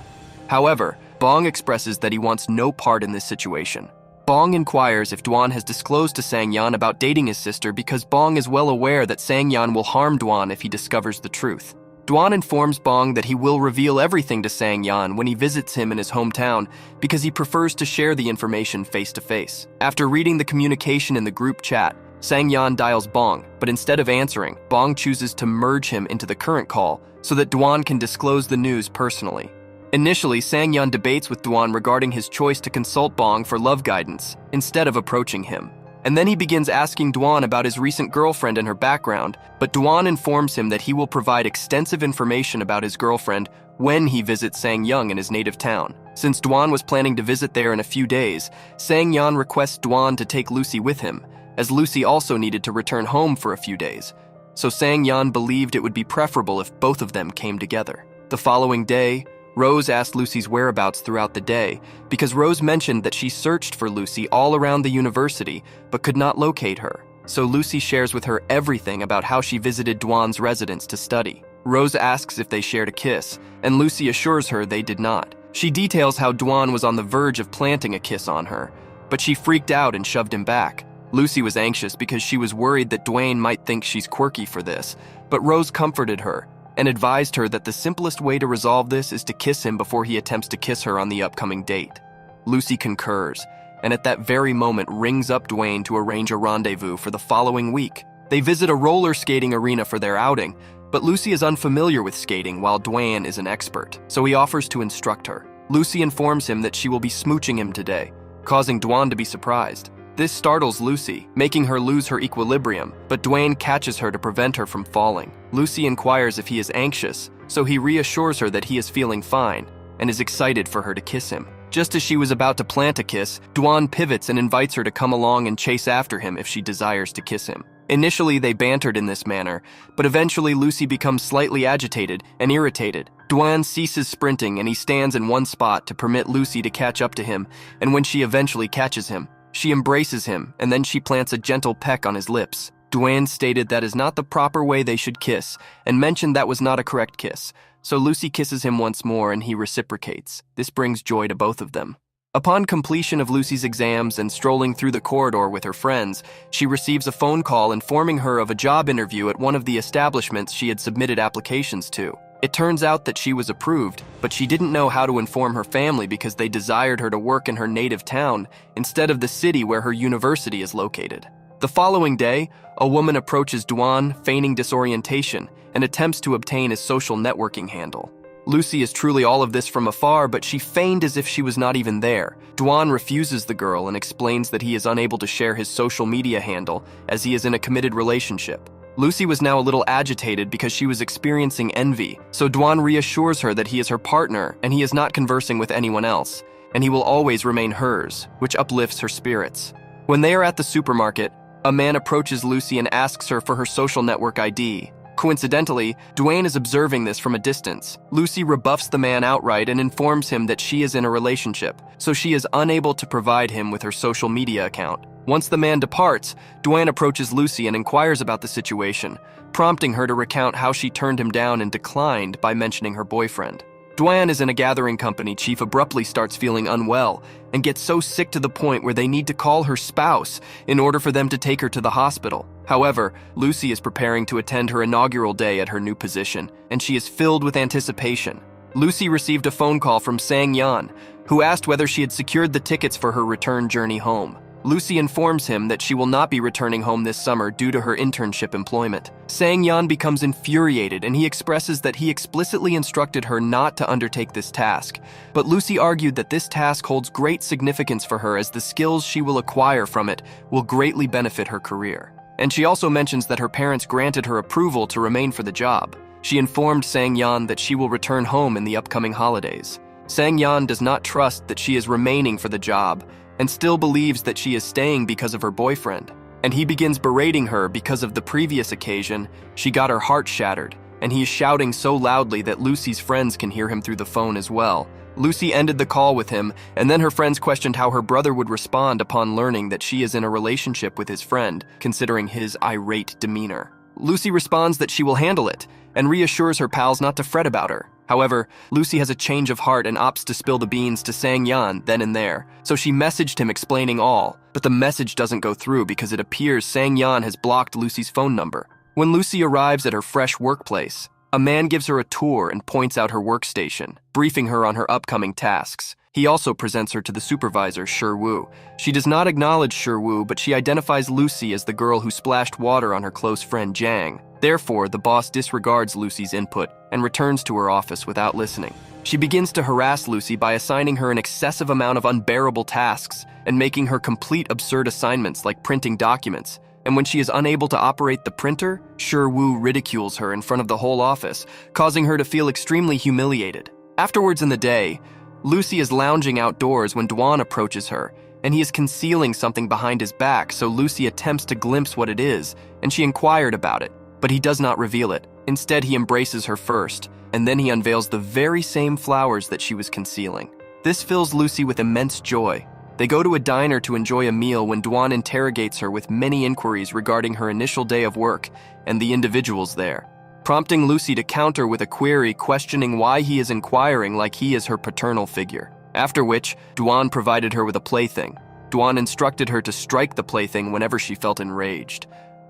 [SPEAKER 1] However, Bong expresses that he wants no part in this situation. Bong inquires if Dwan has disclosed to Sang-Yan about dating his sister because Bong is well aware that Sang-Yan will harm Dwan if he discovers the truth. Dwan informs Bong that he will reveal everything to Sang-Yan when he visits him in his hometown because he prefers to share the information face to face. After reading the communication in the group chat, Sang-Yan dials Bong, but instead of answering, Bong chooses to merge him into the current call so that Dwan can disclose the news personally. Initially, Sang-Yan debates with Dwan regarding his choice to consult Bong for love guidance instead of approaching him. And then he begins asking Dwan about his recent girlfriend and her background, but Dwan informs him that he will provide extensive information about his girlfriend when he visits Sang-Young in his native town. Since Dwan was planning to visit there in a few days, Sang-Yan requests Dwan to take Lucy with him, as Lucy also needed to return home for a few days. So Sang-Yan believed it would be preferable if both of them came together. The following day, Rose asked Lucy's whereabouts throughout the day because Rose mentioned that she searched for Lucy all around the university but could not locate her. So Lucy shares with her everything about how she visited Dwan's residence to study. Rose asks if they shared a kiss, and Lucy assures her they did not. She details how Dwan was on the verge of planting a kiss on her, but she freaked out and shoved him back. Lucy was anxious because she was worried that Dwayne might think she's quirky for this, but Rose comforted her and advised her that the simplest way to resolve this is to kiss him before he attempts to kiss her on the upcoming date. Lucy concurs, and at that very moment rings up Dwayne to arrange a rendezvous for the following week. They visit a roller skating arena for their outing, but Lucy is unfamiliar with skating while Dwayne is an expert, so he offers to instruct her. Lucy informs him that she will be smooching him today, causing Dwan to be surprised. This startles Lucy, making her lose her equilibrium, but Dwayne catches her to prevent her from falling. Lucy inquires if he is anxious, so he reassures her that he is feeling fine and is excited for her to kiss him. Just as she was about to plant a kiss, Duan pivots and invites her to come along and chase after him if she desires to kiss him. Initially, they bantered in this manner, but eventually Lucy becomes slightly agitated and irritated. Duan ceases sprinting and he stands in one spot to permit Lucy to catch up to him, and when she eventually catches him, she embraces him and then she plants a gentle peck on his lips. Duan stated that is not the proper way they should kiss and mentioned that was not a correct kiss, so Lucy kisses him once more and he reciprocates. This brings joy to both of them. Upon completion of Lucy's exams and strolling through the corridor with her friends, she receives a phone call informing her of a job interview at one of the establishments she had submitted applications to. It turns out that she was approved, but she didn't know how to inform her family because they desired her to work in her native town instead of the city where her university is located. The following day, a woman approaches Duan, feigning disorientation, and attempts to obtain his social networking handle. Lucy is truly all of this from afar, but she feigned as if she was not even there. Duan refuses the girl and explains that he is unable to share his social media handle as he is in a committed relationship. Lucy was now a little agitated because she was experiencing envy, so Duan reassures her that he is her partner and he is not conversing with anyone else, and he will always remain hers, which uplifts her spirits. When they are at the supermarket, a man approaches Lucy and asks her for her social network ID. Coincidentally, Duan is observing this from a distance. Lucy rebuffs the man outright and informs him that she is in a relationship, so she is unable to provide him with her social media account. Once the man departs, Duan approaches Lucy and inquires about the situation, prompting her to recount how she turned him down and declined by mentioning her boyfriend. Duan is in a gathering company. Chief abruptly starts feeling unwell and gets so sick to the point where they need to call her spouse in order for them to take her to the hospital. However, Lucy is preparing to attend her inaugural day at her new position, and she is filled with anticipation. Lucy received a phone call from Sang Yan, who asked whether she had secured the tickets for her return journey home. Lucy informs him that she will not be returning home this summer due to her internship employment. Sang Yan becomes infuriated and he expresses that he explicitly instructed her not to undertake this task. But Lucy argued that this task holds great significance for her as the skills she will acquire from it will greatly benefit her career. And she also mentions that her parents granted her approval to remain for the job. She informed Sang Yan that she will return home in the upcoming holidays. Sang Yan does not trust that she is remaining for the job and still believes that she is staying because of her boyfriend. And he begins berating her because of the previous occasion she got her heart shattered, and he is shouting so loudly that Lucy's friends can hear him through the phone as well. Lucy ended the call with him, and then her friends questioned how her brother would respond upon learning that she is in a relationship with his friend, considering his irate demeanor. Lucy responds that she will handle it, and reassures her pals not to fret about her. However, Lucy has a change of heart and opts to spill the beans to Sang Yan then and there, so she messaged him explaining all, but the message doesn't go through because it appears Sang Yan has blocked Lucy's phone number. When Lucy arrives at her fresh workplace, a man gives her a tour and points out her workstation, briefing her on her upcoming tasks. He also presents her to the supervisor, Shi Wu. She does not acknowledge Shi Wu, but she identifies Lucy as the girl who splashed water on her close friend Jiang. Therefore, the boss disregards Lucy's input and returns to her office without listening. She begins to harass Lucy by assigning her an excessive amount of unbearable tasks and making her complete absurd assignments like printing documents. And when she is unable to operate the printer, Shi Wu ridicules her in front of the whole office, causing her to feel extremely humiliated. Afterwards in the day, Lucy is lounging outdoors when Duan approaches her, and he is concealing something behind his back, so Lucy attempts to glimpse what it is, and she inquired about it, but he does not reveal it. Instead, he embraces her first, and then he unveils the very same flowers that she was concealing. This fills Lucy with immense joy. They go to a diner to enjoy a meal when Duan interrogates her with many inquiries regarding her initial day of work and the individuals there, prompting Lucy to counter with a query questioning why he is inquiring like he is her paternal figure. After which, Duan provided her with a plaything. Duan instructed her to strike the plaything whenever she felt enraged.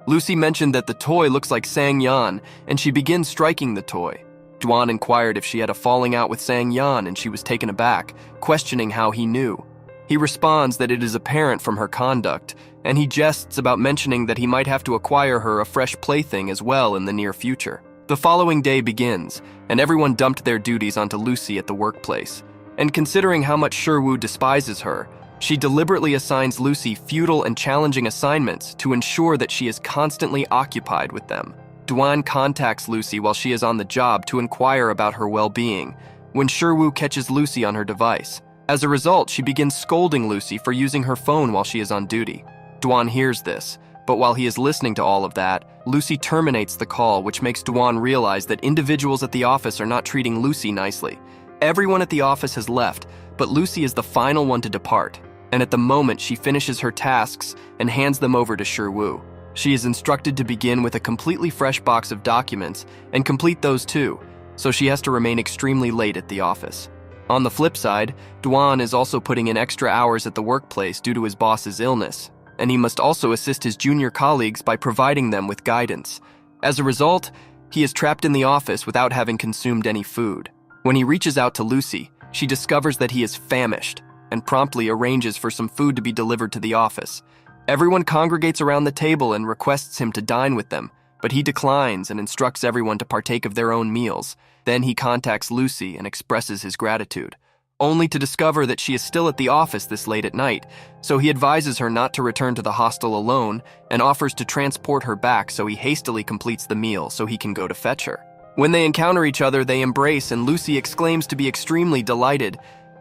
[SPEAKER 1] Lucy mentioned that the toy looks like Sang Yan, and she begins striking the toy. Duan inquired if she had a falling out with Sang Yan, and she was taken aback, questioning how he knew. He responds that it is apparent from her conduct, and he jests about mentioning that he might have to acquire her a fresh plaything as well in the near future. The following day begins, and everyone dumped their duties onto Lucy at the workplace. And considering how much Shi Wu despises her, she deliberately assigns Lucy futile and challenging assignments to ensure that she is constantly occupied with them. Duan contacts Lucy while she is on the job to inquire about her well-being, when Shi Wu catches Lucy on her device. As a result, she begins scolding Lucy for using her phone while she is on duty. Dwan hears this, but while he is listening to all of that, Lucy terminates the call, which makes Dwan realize that individuals at the office are not treating Lucy nicely. Everyone at the office has left, but Lucy is the final one to depart, and at the moment she finishes her tasks and hands them over to Shiwu. She is instructed to begin with a completely fresh box of documents and complete those too, so she has to remain extremely late at the office. On the flip side, Dwan is also putting in extra hours at the workplace due to his boss's illness, and he must also assist his junior colleagues by providing them with guidance. As a result, he is trapped in the office without having consumed any food. When he reaches out to Lucy, she discovers that he is famished and promptly arranges for some food to be delivered to the office. Everyone congregates around the table and requests him to dine with them, but he declines and instructs everyone to partake of their own meals. Then he contacts Lucy and expresses his gratitude, only to discover that she is still at the office this late at night, so he advises her not to return to the hostel alone and offers to transport her back, so he hastily completes the meal so he can go to fetch her. When they encounter each other, they embrace and Lucy exclaims to be extremely delighted,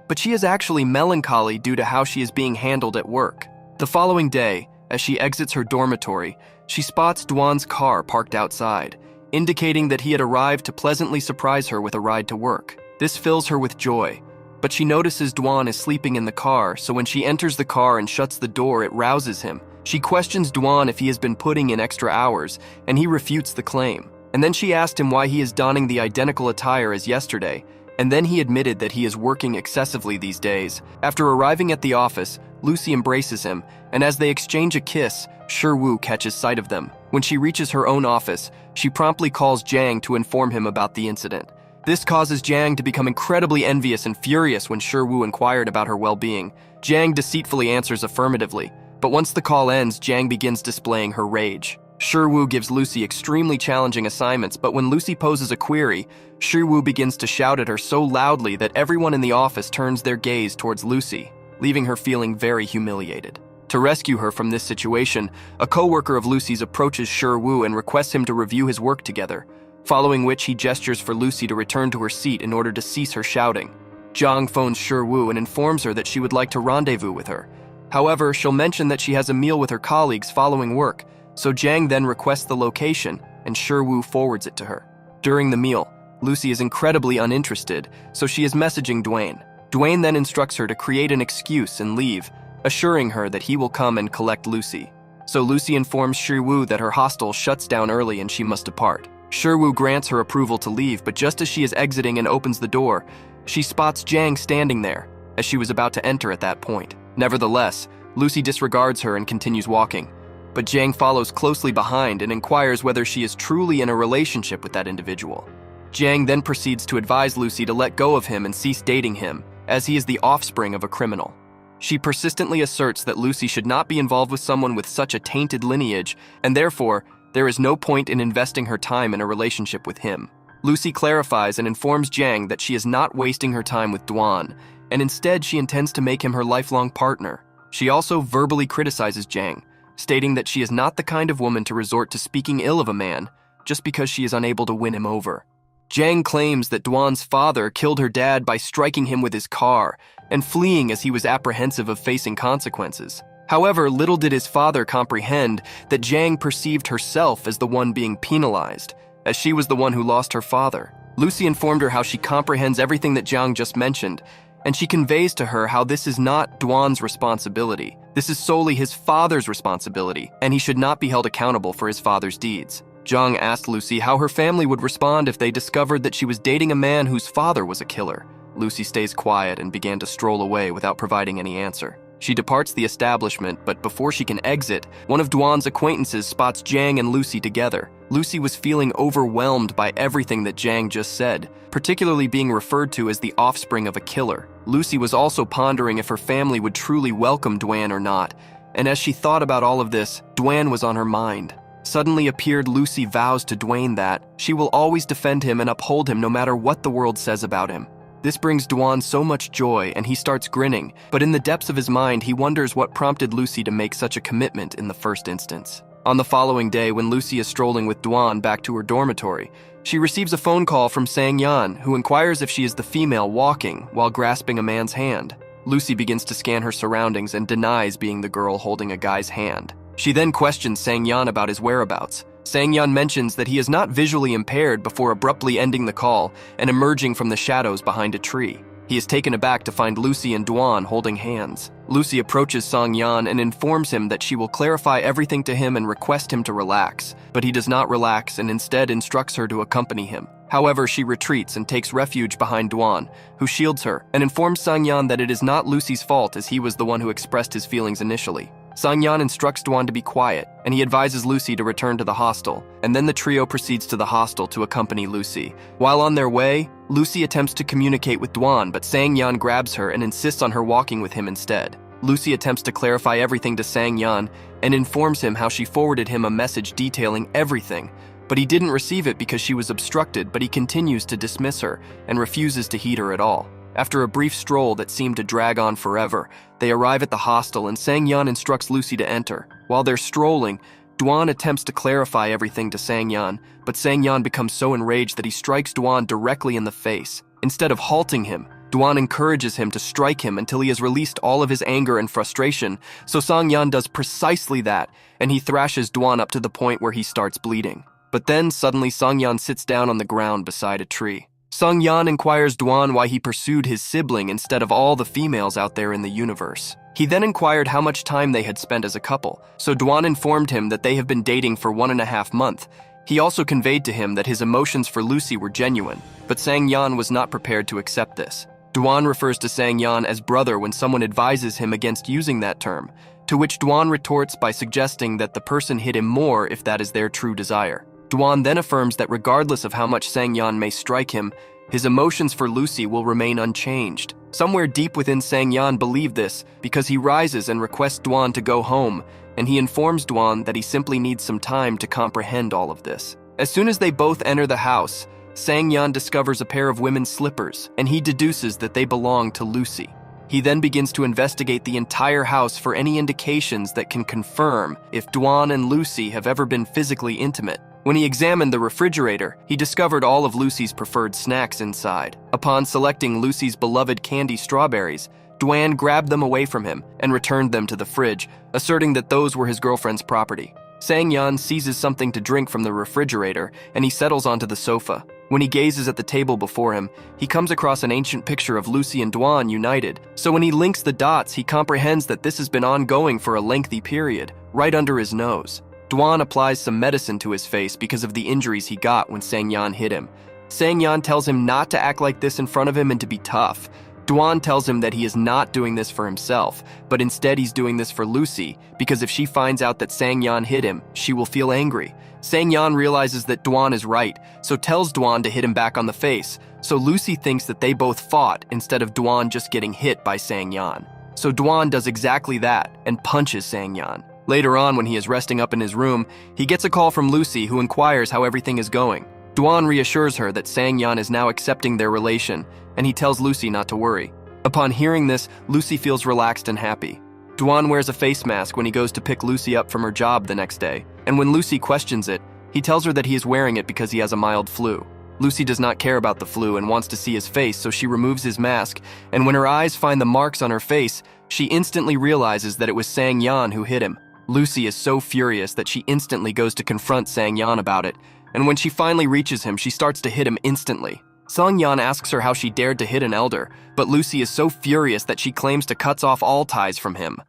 [SPEAKER 1] but she is actually melancholy due to how she is being handled at work. The following day, as she exits her dormitory, she spots Dwan's car parked outside, indicating that he had arrived to pleasantly surprise her with a ride to work. This fills her with joy, but she notices Dwan is sleeping in the car, so when she enters the car and shuts the door, it rouses him. She questions Dwan if he has been putting in extra hours, and he refutes the claim. And then she asked him why he is donning the identical attire as yesterday, and then he admitted that he is working excessively these days. After arriving at the office, Lucy embraces him, and as they exchange a kiss, Shiwu catches sight of them. When she reaches her own office, she promptly calls Jiang to inform him about the incident. This causes Jiang to become incredibly envious and furious when Shiwu inquired about her well-being. Jiang deceitfully answers affirmatively, but once the call ends, Jiang begins displaying her rage. Shiwu gives Lucy extremely challenging assignments, but when Lucy poses a query, Shiwu begins to shout at her so loudly that everyone in the office turns their gaze towards Lucy, leaving her feeling very humiliated. To rescue her from this situation, a co-worker of Lucy's approaches Shiwu and requests him to review his work together, following which he gestures for Lucy to return to her seat in order to cease her shouting. Jiang phones Shiwu and informs her that she would like to rendezvous with her. However, she'll mention that she has a meal with her colleagues following work, so Jiang then requests the location and Shiwu forwards it to her. During the meal, Lucy is incredibly uninterested, so she is messaging Dwayne. Dwayne then instructs her to create an excuse and leave, assuring her that he will come and collect Lucy. So Lucy informs Shiwu that her hostel shuts down early and she must depart. Shiwu grants her approval to leave, but just as she is exiting and opens the door, she spots Jiang standing there, as she was about to enter at that point. Nevertheless, Lucy disregards her and continues walking, but Jiang follows closely behind and inquires whether she is truly in a relationship with that individual. Jiang then proceeds to advise Lucy to let go of him and cease dating him, as he is the offspring of a criminal. She persistently asserts that Lucy should not be involved with someone with such a tainted lineage, and therefore, there is no point in investing her time in a relationship with him. Lucy clarifies and informs Jiang that she is not wasting her time with Dwan, and instead she intends to make him her lifelong partner. She also verbally criticizes Jiang, stating that she is not the kind of woman to resort to speaking ill of a man just because she is unable to win him over. Jiang claims that Dwan's father killed her dad by striking him with his car and fleeing as he was apprehensive of facing consequences. However, little did his father comprehend that Jiang perceived herself as the one being penalized, as she was the one who lost her father. Lucy informed her how she comprehends everything that Jiang just mentioned, and she conveys to her how this is not Dwan's responsibility. This is solely his father's responsibility, and he should not be held accountable for his father's deeds. Jiang asked Lucy how her family would respond if they discovered that she was dating a man whose father was a killer. Lucy stays quiet and began to stroll away without providing any answer. She departs the establishment, but before she can exit, one of Dwan's acquaintances spots Jiang and Lucy together. Lucy was feeling overwhelmed by everything that Jiang just said, particularly being referred to as the offspring of a killer. Lucy was also pondering if her family would truly welcome Dwan or not, and as she thought about all of this, Dwan was on her mind. Suddenly appeared Lucy vows to Dwayne that she will always defend him and uphold him no matter what the world says about him. This brings Dwan so much joy and he starts grinning, but in the depths of his mind he wonders what prompted Lucy to make such a commitment in the first instance. On the following day, when Lucy is strolling with Dwan back to her dormitory, she receives a phone call from Sang Yan, who inquires if she is the female walking while grasping a man's hand. Lucy begins to scan her surroundings and denies being the girl holding a guy's hand. She then questions Sang-yeon about his whereabouts. Sang-yeon mentions that he is not visually impaired before abruptly ending the call and emerging from the shadows behind a tree. He is taken aback to find Lucy and Dwan holding hands. Lucy approaches Sang-yeon and informs him that she will clarify everything to him and request him to relax, but he does not relax and instead instructs her to accompany him. However, she retreats and takes refuge behind Dwan, who shields her and informs Sang-yeon that it is not Lucy's fault as he was the one who expressed his feelings initially. Sang-yeon instructs Dwan to be quiet, and he advises Lucy to return to the hostel, and then the trio proceeds to the hostel to accompany Lucy. While on their way, Lucy attempts to communicate with Dwan, but Sang-yeon grabs her and insists on her walking with him instead. Lucy attempts to clarify everything to Sang-yeon and informs him how she forwarded him a message detailing everything, but he didn't receive it because she was obstructed, but he continues to dismiss her and refuses to heed her at all. After a brief stroll that seemed to drag on forever, they arrive at the hostel and Sang-yeon instructs Lucy to enter. While they're strolling, Dwan attempts to clarify everything to Sang-yeon, but Sang-yeon becomes so enraged that he strikes Dwan directly in the face. Instead of halting him, Dwan encourages him to strike him until he has released all of his anger and frustration, so Sang-yeon does precisely that, and he thrashes Dwan up to the point where he starts bleeding. But then suddenly Sang-yeon sits down on the ground beside a tree. Sang-yeon inquires Dwan why he pursued his sibling instead of all the females out there in the universe. He then inquired how much time they had spent as a couple, so Dwan informed him that they have been dating for 1.5 months. He also conveyed to him that his emotions for Lucy were genuine, but Sang-yeon was not prepared to accept this. Dwan refers to Sang-yeon as brother when someone advises him against using that term, to which Dwan retorts by suggesting that the person hit him more if that is their true desire. Dwan then affirms that regardless of how much Sang-yeon may strike him, his emotions for Lucy will remain unchanged. Somewhere deep within Sang-yeon believed this because he rises and requests Dwan to go home, and he informs Dwan that he simply needs some time to comprehend all of this. As soon as they both enter the house, Sang-yeon discovers a pair of women's slippers, and he deduces that they belong to Lucy. He then begins to investigate the entire house for any indications that can confirm if Dwan and Lucy have ever been physically intimate. When he examined the refrigerator, he discovered all of Lucy's preferred snacks inside. Upon selecting Lucy's beloved candy strawberries, Dwan grabbed them away from him and returned them to the fridge, asserting that those were his girlfriend's property. Sang-yeon seizes something to drink from the refrigerator, and he settles onto the sofa. When he gazes at the table before him, he comes across an ancient picture of Lucy and Dwan united. So when he links the dots, he comprehends that this has been ongoing for a lengthy period, right under his nose. Dwan applies some medicine to his face because of the injuries he got when Sang-yeon hit him. Sang-yeon tells him not to act like this in front of him and to be tough. Dwan tells him that he is not doing this for himself, but instead he's doing this for Lucy, because if she finds out that Sang-yeon hit him, she will feel angry. Sang-yeon realizes that Dwan is right, so tells Dwan to hit him back on the face, so Lucy thinks that they both fought instead of Dwan just getting hit by Sang-yeon. So Dwan does exactly that and punches Sang-yeon. Later on, when he is resting up in his room, he gets a call from Lucy who inquires how everything is going. Dwan reassures her that Sang-yeon is now accepting their relation, and he tells Lucy not to worry. Upon hearing this, Lucy feels relaxed and happy. Dwan wears a face mask when he goes to pick Lucy up from her job the next day, and when Lucy questions it, he tells her that he is wearing it because he has a mild flu. Lucy does not care about the flu and wants to see his face, so she removes his mask, and when her eyes find the marks on her face, she instantly realizes that it was Sang-yeon who hit him. Lucy is so furious that she instantly goes to confront Sang-yeon about it, and when she finally reaches him, she starts to hit him instantly. Sang-yeon asks her how she dared to hit an elder, but Lucy is so furious that she claims to cut off all ties from him.